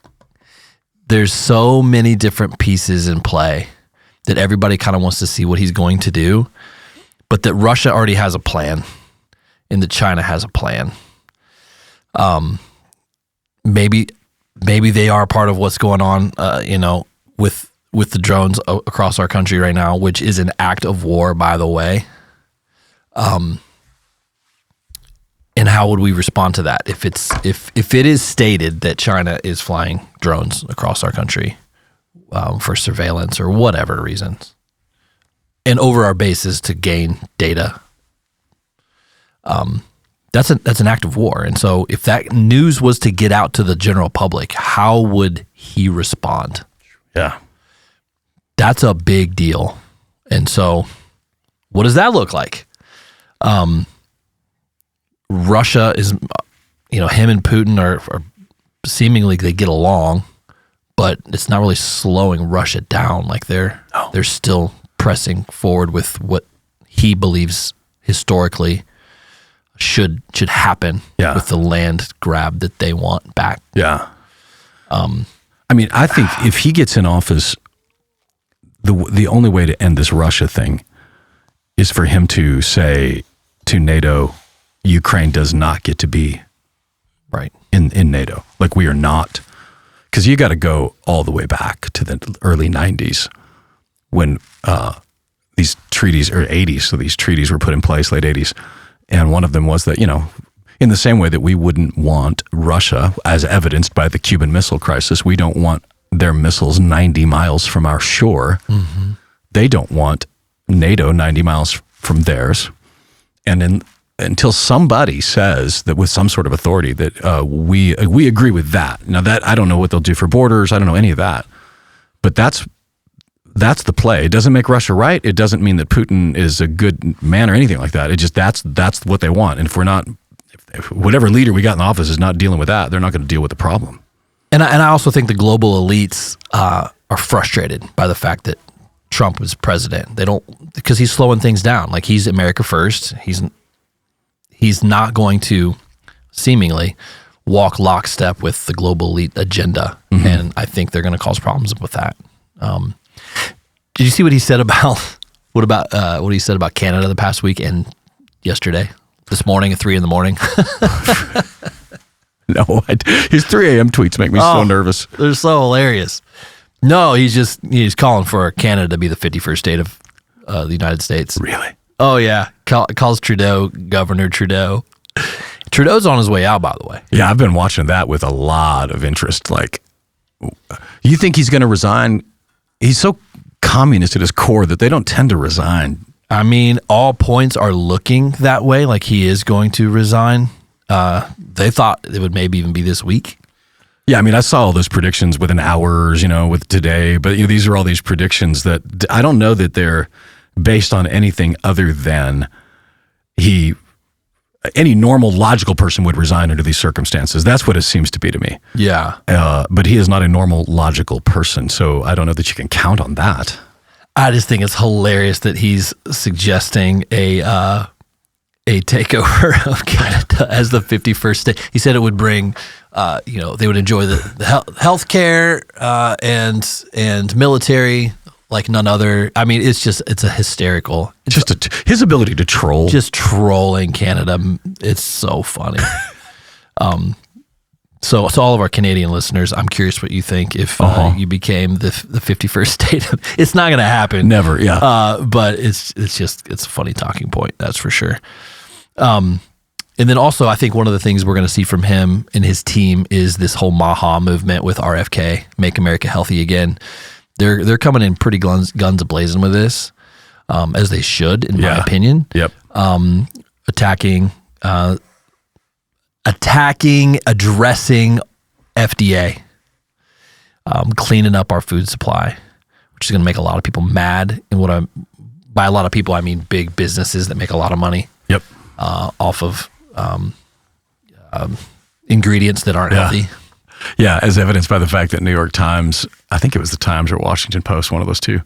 there's so many different pieces in play that everybody kind of wants to see what he's going to do, but that Russia already has a plan and that China has a plan. Maybe they are part of what's going on, with the drones across our country right now, which is an act of war, by the way. And how would we respond to that if it is stated that China is flying drones across our country for surveillance or whatever reasons, and over our bases to gain data? That's an act of war. And so if that news was to get out to the general public, how would he respond? Yeah. That's a big deal. And so what does that look like? Russia is, him and Putin are seemingly, they get along, but it's not really slowing Russia down. Like they're still pressing forward with what he believes historically should happen with the land grab that they want back. Yeah. I think if he gets in office, the only way to end this Russia thing is for him to say to NATO, Ukraine does not get to be right in NATO. Like we are not, because you got to go all the way back to the early 90s when these treaties, or 80s, so these treaties were put in place, late 80s. And one of them was that, in the same way that we wouldn't want Russia, as evidenced by the Cuban Missile Crisis, we don't want their missiles 90 miles from our shore. Mm-hmm. They don't want NATO 90 miles from theirs. And until somebody says that with some sort of authority that we agree with that. Now that I don't know what they'll do for borders. I don't know any of that. But that's the play. It doesn't make Russia right. It doesn't mean that Putin is a good man or anything like that. It just that's what they want. And if whatever leader we got in the office is not dealing with that, they're not going to deal with the problem. And I also think the global elites are frustrated by the fact that Trump is president. They don't, because he's slowing things down. Like he's America first. He's not going to seemingly walk lockstep with the global elite agenda. Mm-hmm. And I think they're going to cause problems with that. Did you see what he said about what he said about Canada the past week and yesterday, this morning at 3 a.m? No, his 3 a.m. tweets make me so nervous. They're so hilarious. No, he's calling for Canada to be the 51st state of the United States. Really? Oh yeah, calls Trudeau Governor Trudeau. Trudeau's on his way out, by the way. Yeah, I've been watching that with a lot of interest. Like, you think he's going to resign? He's so communist at his core that they don't tend to resign. I mean, all points are looking that way, like he is going to resign. They thought it would maybe even be this week. Yeah, I mean, I saw all those predictions within hours, with today, but these are all these predictions that I don't know that they're based on anything other than any normal logical person would resign under these circumstances. That's what it seems to be to me. Yeah. But he is not a normal logical person, so I don't know that you can count on that. I just think it's hilarious that he's suggesting a takeover of Canada as the 51st state. He said it would bring, they would enjoy the health care and military like none other. I mean, it's a hysterical. His ability to troll. Just trolling Canada. It's so funny. So to all of our Canadian listeners, I'm curious what you think if you became the 51st state. It's not going to happen. Never, yeah. But it's a funny talking point, that's for sure. And then also, I think one of the things we're going to see from him and his team is this whole Maha movement with RFK, Make America Healthy Again. They're coming in pretty guns a-blazing with this, as they should, in my opinion. Yep. Addressing FDA, cleaning up our food supply, which is going to make a lot of people mad. And by a lot of people, I mean big businesses that make a lot of money. Yep. Off of ingredients that aren't healthy. Yeah, as evidenced by the fact that New York Times, I think it was the Times or Washington Post, one of those two,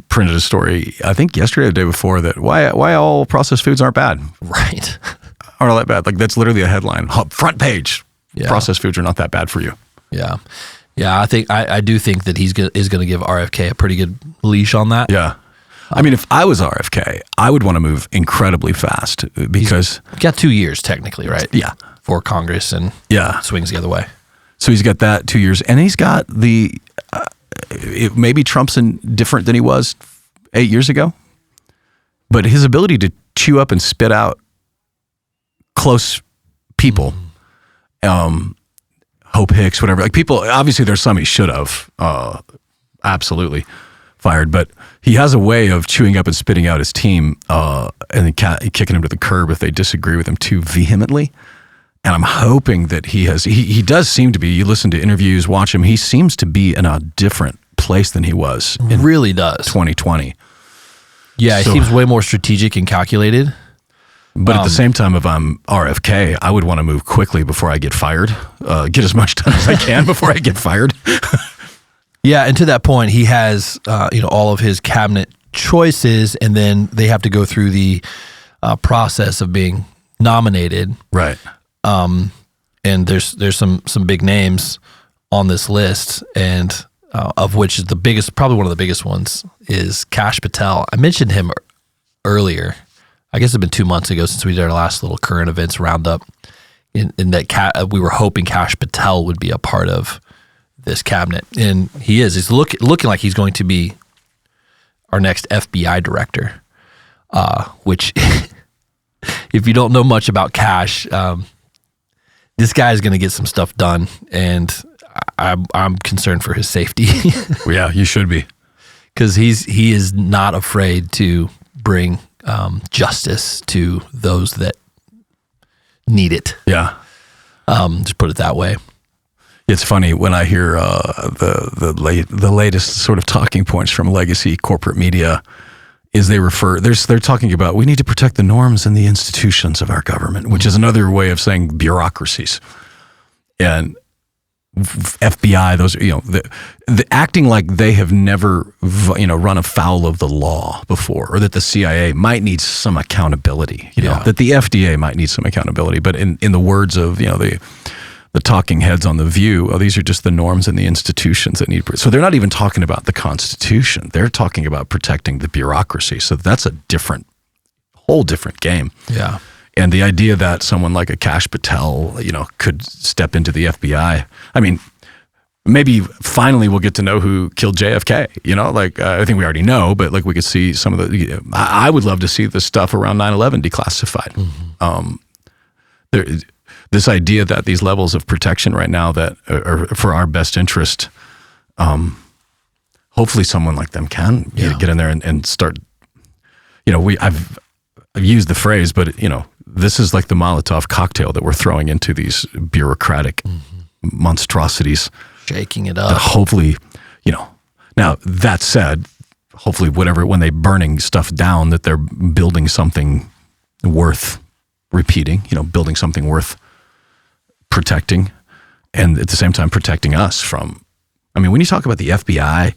printed a story, I think yesterday or the day before, that why all processed foods aren't bad. Right. Aren't all that bad. Like, that's literally a headline. Front page. Yeah. Processed foods are not that bad for you. Yeah. Yeah, I do think that is going to give RFK a pretty good leash on that. Yeah. I mean, if I was RFK, I would want to move incredibly fast because... He's got 2 years technically, right? Yeah. For Congress, and swings the other way. So he's got that 2 years, and he's got the... maybe Trump's different than he was 8 years ago, but his ability to chew up and spit out close people, Hope Hicks, whatever, like people, obviously there's some he should have absolutely fired, but he has a way of chewing up and spitting out his team and then kicking him to the curb if they disagree with him too vehemently. And I'm hoping that he does seem to be, you listen to interviews, watch him, he seems to be in a different place than he was. In really does. 2020. Yeah, he seems way more strategic and calculated. But at the same time, if I'm RFK, I would want to move quickly before I get fired, get as much done as I can before I get fired. Yeah, and to that point, he has all of his cabinet choices, and then they have to go through the process of being nominated. Right. And there's some big names on this list, and of which is the biggest, probably one of the biggest ones, is Kash Patel. I mentioned him earlier. I guess it's been 2 months ago since we did our last little current events roundup. In that we were hoping Kash Patel would be a part of this cabinet, and he is. He's looking like he's going to be our next FBI director. Which, if you don't know much about Kash, this guy is going to get some stuff done, and I'm concerned for his safety. Well, yeah, you should be, because he is not afraid to bring justice to those that need it. Yeah, just put it that way. It's funny when I hear the latest sort of talking points from legacy corporate media. Is they're talking about, we need to protect the norms and the institutions of our government, which is another way of saying bureaucracies. And FBI, those, the acting like they have never, run afoul of the law before, or that the CIA might need some accountability, that the FDA might need some accountability. But in the words of, the talking heads on The View, these are just the norms and the institutions that need. So they're not even talking about the Constitution. They're talking about protecting the bureaucracy. So that's a whole different game. Yeah. And the idea that someone like a Kash Patel, could step into the FBI. I mean, maybe finally we'll get to know who killed JFK. I think we already know, but we could see some of the. I would love to see the stuff around 9/11 declassified. Mm-hmm. This idea that these levels of protection right now that are for our best interest, hopefully someone like them can get in there and start. I've used the phrase, but this is like the Molotov cocktail that we're throwing into these bureaucratic monstrosities, shaking it up. Hopefully, Now that said, hopefully, when they burning stuff down, that they're building something worth repeating. Building something worth protecting, and at the same time protecting us from. I mean, when you talk about the FBI,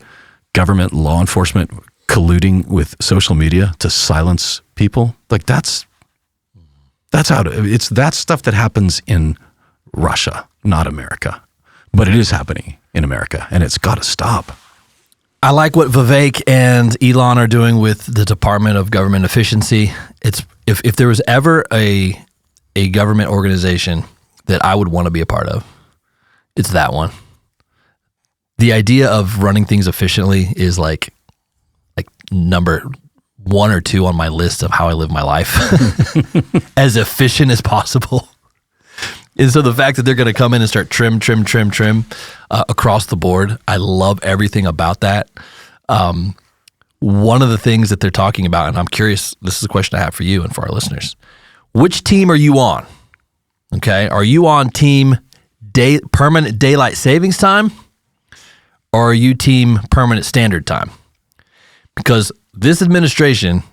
government, law enforcement colluding with social media to silence people, that's that's stuff that happens in Russia, not America, but it is happening in America, and it's got to stop. I like what Vivek and Elon are doing with the Department of Government Efficiency. It's if there was ever a government organization that I would want to be a part of, It's that one. The idea of running things efficiently is like number 1 or 2 on my list of how I live my life. As efficient as possible. And so the fact that they're going to come in and start trim across the board, I love everything about that. One of the things that they're talking about, and I'm curious, this is a question I have for you and for our listeners. Which team are you on? Okay. Are you on team permanent daylight savings time? Or are you team permanent standard time? Because this administration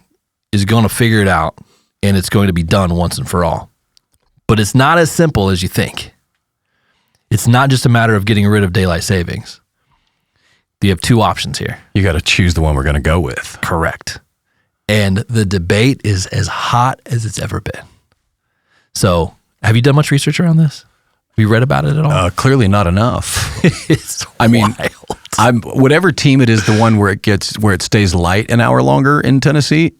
is going to figure it out and it's going to be done once and for all. But it's not as simple as you think. It's not just a matter of getting rid of daylight savings. You have 2 options here. You got to choose the one we're going to go with. Correct. And the debate is as hot as it's ever been. So, have you done much research around this? Have you read about it at all? Clearly not enough. It's wild. Whatever team it is, the one where it stays light an hour longer in Tennessee.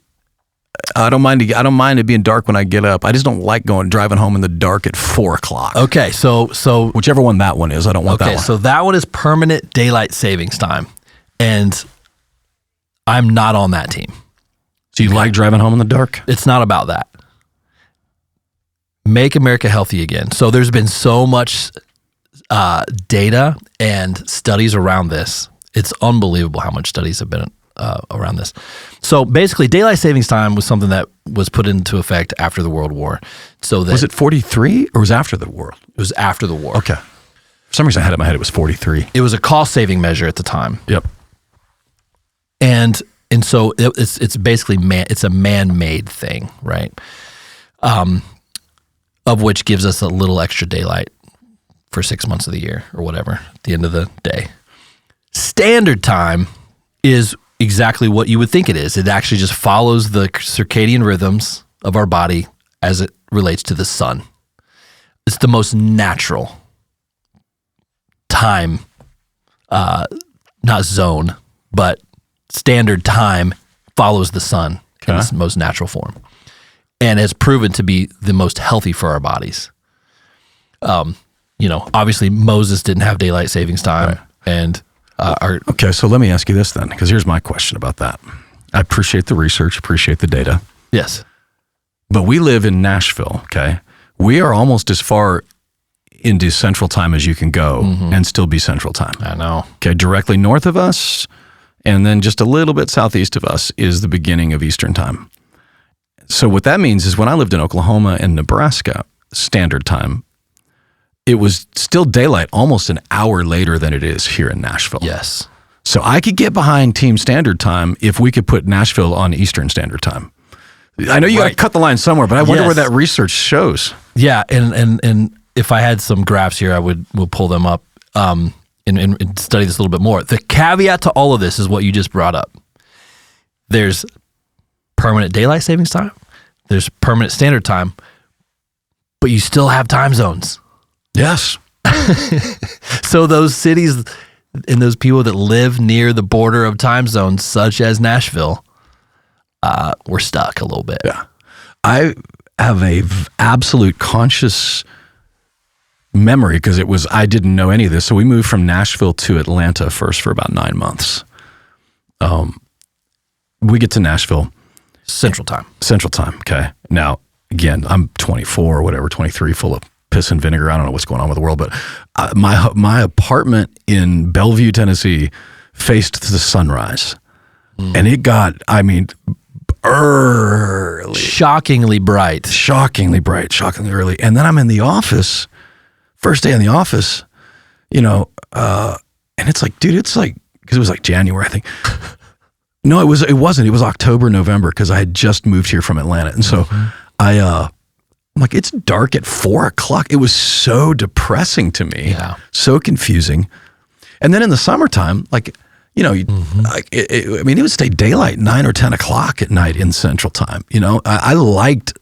I don't mind it being dark when I get up. I just don't like driving home in the dark at 4:00. Okay, so whichever one that one is, I don't want that one. Okay, so that one is permanent daylight savings time, and I'm not on that team. So you like driving home in the dark? It's not about that. Make America healthy again. So there's been so much data and studies around this. It's unbelievable how much studies have been around this. So basically, daylight savings time was something that was put into effect after the World War. So that was it 43 or was it after the war? It was after the war. Okay. For some reason I had it in my head it was 43. It was a cost-saving measure at the time. Yep. And so it's basically it's a man-made thing, right? Of which gives us a little extra daylight for 6 months of the year or whatever at the end of the day. Standard time is exactly what you would think it is. It actually just follows the circadian rhythms of our body as it relates to the sun. It's the most natural time, not zone, but standard time follows the sun in its most natural form. And has proven to be the most healthy for our bodies. Obviously Moses didn't have daylight savings time, right. And okay, so let me ask you this then, because here's my question about that. I appreciate the research, appreciate the data. Yes. But we live in Nashville, okay? We are almost as far into Central Time as you can go and still be Central Time. I know. Okay, directly north of us, and then just a little bit southeast of us is the beginning of Eastern Time. So what that means is when I lived in Oklahoma and Nebraska, Standard Time, it was still daylight almost an hour later than it is here in Nashville. Yes. So I could get behind Team Standard Time if we could put Nashville on Eastern Standard Time. I know you got to cut the line somewhere, but I wonder where that research shows. Yeah, and if I had some graphs here, we'll pull them up and study this a little bit more. The caveat to all of this is what you just brought up. There's permanent daylight savings time. There's permanent standard time, but you still have time zones. Yes. So those cities and those people that live near the border of time zones, such as Nashville, we're stuck a little bit. Yeah. I have a absolute conscious memory because I didn't know any of this. So we moved from Nashville to Atlanta first for about 9 months. We get to Nashville. Central Time. Okay. Now, again, I'm 24 or whatever, 23, full of piss and vinegar. I don't know what's going on with the world, but my apartment in Bellevue, Tennessee faced the sunrise. And it got, early. Shockingly bright, shockingly early. And then I'm in the office, first day in the office, and it's like, dude, because it was like January, I think. No, it wasn't. It was October, November, because I had just moved here from Atlanta. And so I'm like, it's dark at 4:00. It was so depressing to me, so confusing. And then in the summertime, it would stay daylight 9 or 10 o'clock at night in Central Time. I liked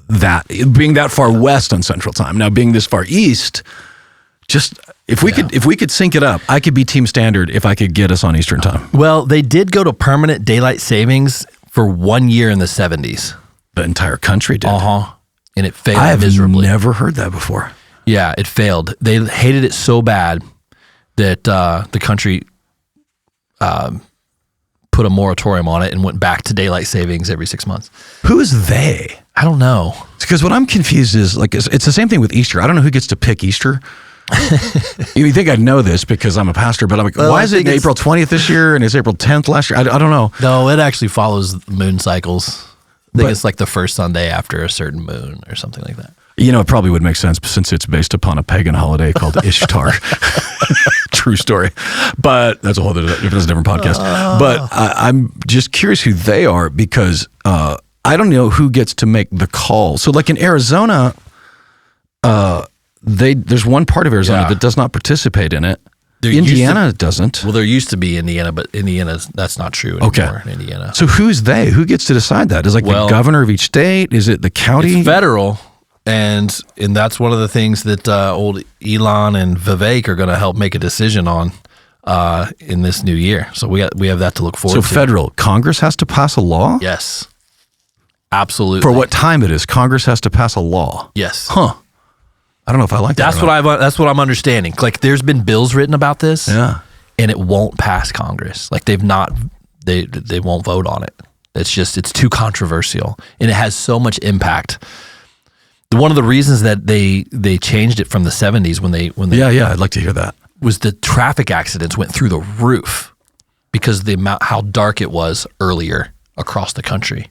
that, being that far west on Central Time. Now being this far east, just if we could sync it up, I could be Team Standard if I could get us on Eastern Time. Well, they did go to permanent daylight savings for 1 year in the 70s. The entire country did. And it failed miserably. I've never heard that before. Yeah, it failed. They hated it so bad that the country put a moratorium on it and went back to daylight savings every 6 months. Who is they? I don't know. Because what I'm confused is, like, it's the same thing with Easter. I don't know who gets to pick Easter. You think I'd know this because I'm a pastor, but I'm like, why is it April 20th this year and it's April 10th last year? I don't know. No, it actually follows moon cycles. I think it's like the first Sunday after a certain moon or something like that. You know, it probably would make sense since it's based upon a pagan holiday called Ishtar. True story. But that's a different podcast. But I'm just curious who they are because I don't know who gets to make the call. So like in Arizona, there's one part of Arizona that does not participate in it. Indiana doesn't. Well, there used to be Indiana, but that's not true anymore in Indiana. So who's they? Who gets to decide that? Is it like the governor of each state? Is it the county? It's federal. And that's one of the things that old Elon and Vivek are going to help make a decision on in this new year. So we have that to look forward to. So federal, Congress has to pass a law? Yes, absolutely. For what time it is, Congress has to pass a law? Yes. Huh. I don't know if I like that. That's what I'm understanding. Like there's been bills written about this, and it won't pass Congress. Like they won't vote on it. It's too controversial, and it has so much impact. One of the reasons that they changed it from the 70s when they I'd like to hear that, was the traffic accidents went through the roof because the amount how dark it was earlier across the country,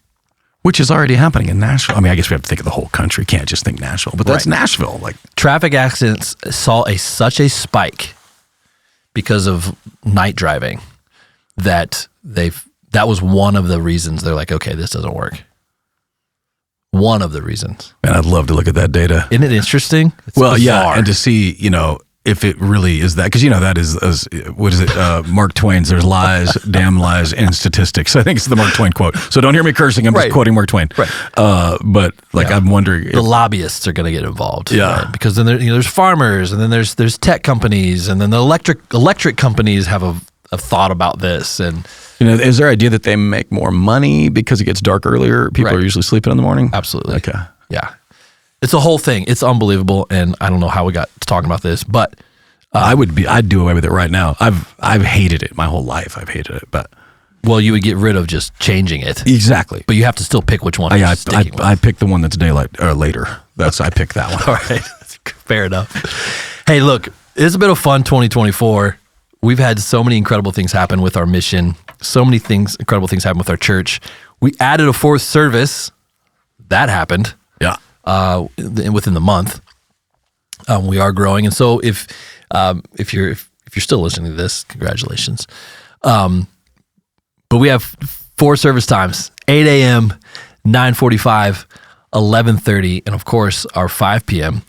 which is already happening in Nashville. I mean, I guess we have to think of the whole country. Can't just think Nashville, but that's Nashville. Like traffic accidents saw such a spike because of night driving that was one of the reasons they're like, okay, this doesn't work. One of the reasons. Man, I'd love to look at that data. Isn't it interesting? It's bizarre. Yeah, and to see, if it really is that, because that is, what is it, Mark Twain's, there's lies, damn lies, and statistics. I think it's the Mark Twain quote. So don't hear me cursing, I'm just quoting Mark Twain. Right. But I'm wondering. The lobbyists are going to get involved. Yeah. Right? Because then there's farmers, and then there's tech companies, and then the electric companies have a thought about this. And is there an idea that they make more money because it gets dark earlier? People are usually sleeping in the morning? Absolutely. Okay. Yeah. It's a whole thing. It's unbelievable, and I don't know how we got to talking about this, but I'd do away with it right now. I've hated it my whole life. I've hated it, but you would get rid of just changing it. Exactly. But you have to still pick which one you're sticking with. I picked the one that's daylight or later. I picked that one. All right. Fair enough. Hey, look, it's been a fun 2024. We've had so many incredible things happen with our mission. So many incredible things happen with our church. We added a fourth service. That happened. Yeah. Within the month. We are growing, and so if you're still listening to this, congratulations. But we have 4 service times: 8 a.m., 9:45, 11:30, and of course our 5 p.m.,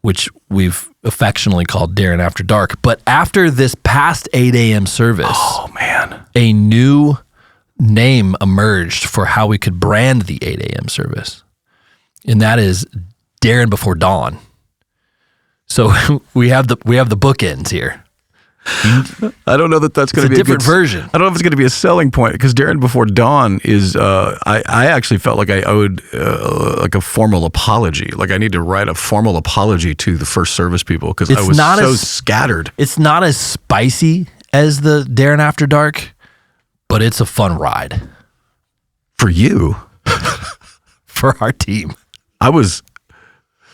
which we've affectionately called Darren After Dark. But after this past 8 a.m. service, oh man, a new name emerged for how we could brand the 8 a.m. service. And that is Darren Before Dawn. So we have the bookends here. I don't know that that's going to be a different version. I don't know if it's going to be a selling point because Darren Before Dawn is. I actually felt like I owed like a formal apology. Like I need to write a formal apology to the first service people because I was so scattered. It's not as spicy as the Darren After Dark, but it's a fun ride for you, for our team.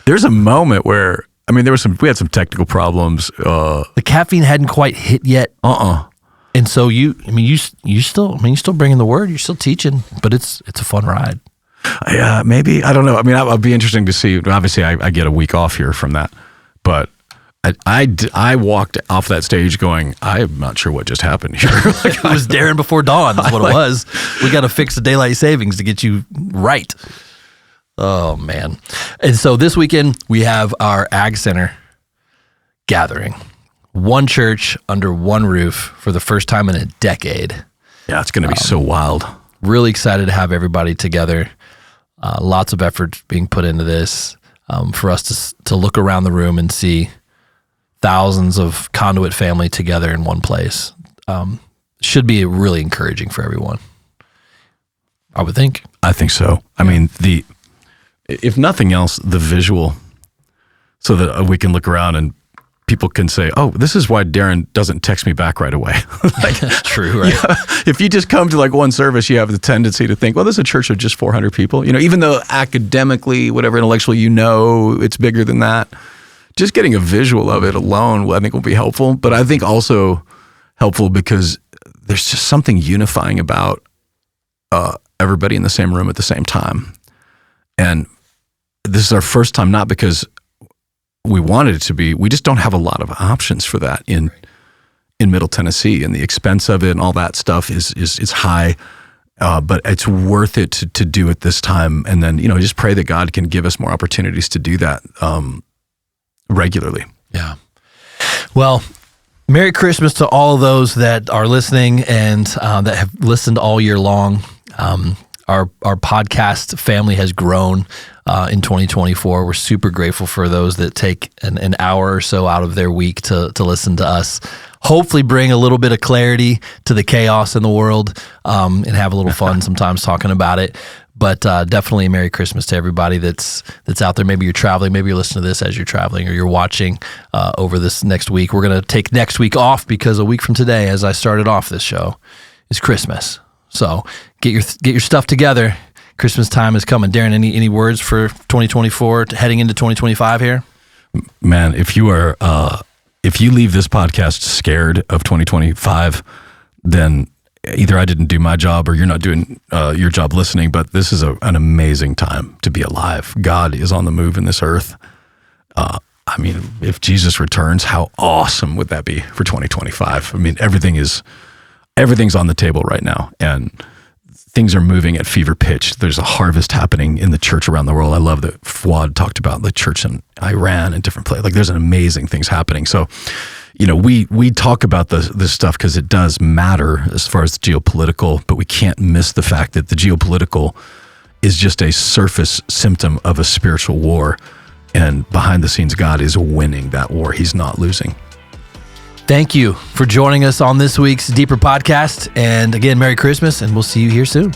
There's a moment where, we had some technical problems. The caffeine hadn't quite hit yet. And so you still bringing the word, you're still teaching, but it's a fun ride. Yeah, maybe, I don't know. I'll be interesting to see. Obviously I get a week off here from that, but I walked off that stage going, I'm not sure what just happened here. It was Darren Before Dawn. That's what it was. We got to fix the daylight savings to get you right. Oh, man. And so this weekend, we have our Ag Center gathering. One church under one roof for the first time in a decade. Yeah, it's going to be so wild. Really excited to have everybody together. Lots of effort being put into this for us to look around the room and see thousands of Conduit family together in one place. Should be really encouraging for everyone, I would think. I think so. I mean, if nothing else, the visual so that we can look around and people can say, oh, this is why Darren doesn't text me back right away. Like, That's true, right? yeah, if you just come to like one service, you have the tendency to think, well, this is a church of just 400 people. Even though academically, whatever, intellectually, it's bigger than that. Just getting a visual of it alone, I think, will be helpful. But I think also helpful because there's just something unifying about everybody in the same room at the same time. And this is our first time, not because we wanted it to be, we just don't have a lot of options for that in Middle Tennessee, and the expense of it and all that stuff is high, but it's worth it to do it this time. And then, just pray that God can give us more opportunities to do that regularly. Yeah. Well, Merry Christmas to all of those that are listening and that have listened all year long. Our podcast family has grown in 2024. We're super grateful for those that take an hour or so out of their week to listen to us. Hopefully bring a little bit of clarity to the chaos in the world and have a little fun sometimes talking about it. But definitely a Merry Christmas to everybody that's out there. Maybe you're traveling. Maybe you're listening to this as you're traveling, or you're watching over this next week. We're going to take next week off because a week from today, as I started off this show, is Christmas. So get your stuff together. Christmas time is coming. Darren, any words for 2024 heading into 2025 here? Man, if you leave this podcast scared of 2025, then either I didn't do my job or you're not doing your job listening. But this is an amazing time to be alive. God is on the move in this earth. If Jesus returns, how awesome would that be for 2025? Everything's on the table right now, and things are moving at fever pitch. There's a harvest happening in the church around the world. I love that Fuad talked about the church in Iran and different places. Like, there's amazing things happening. So, we talk about this stuff because it does matter as far as the geopolitical, but we can't miss the fact that the geopolitical is just a surface symptom of a spiritual war. And behind the scenes, God is winning that war. He's not losing. Thank you for joining us on this week's Deeper Podcast. And again, Merry Christmas, and we'll see you here soon.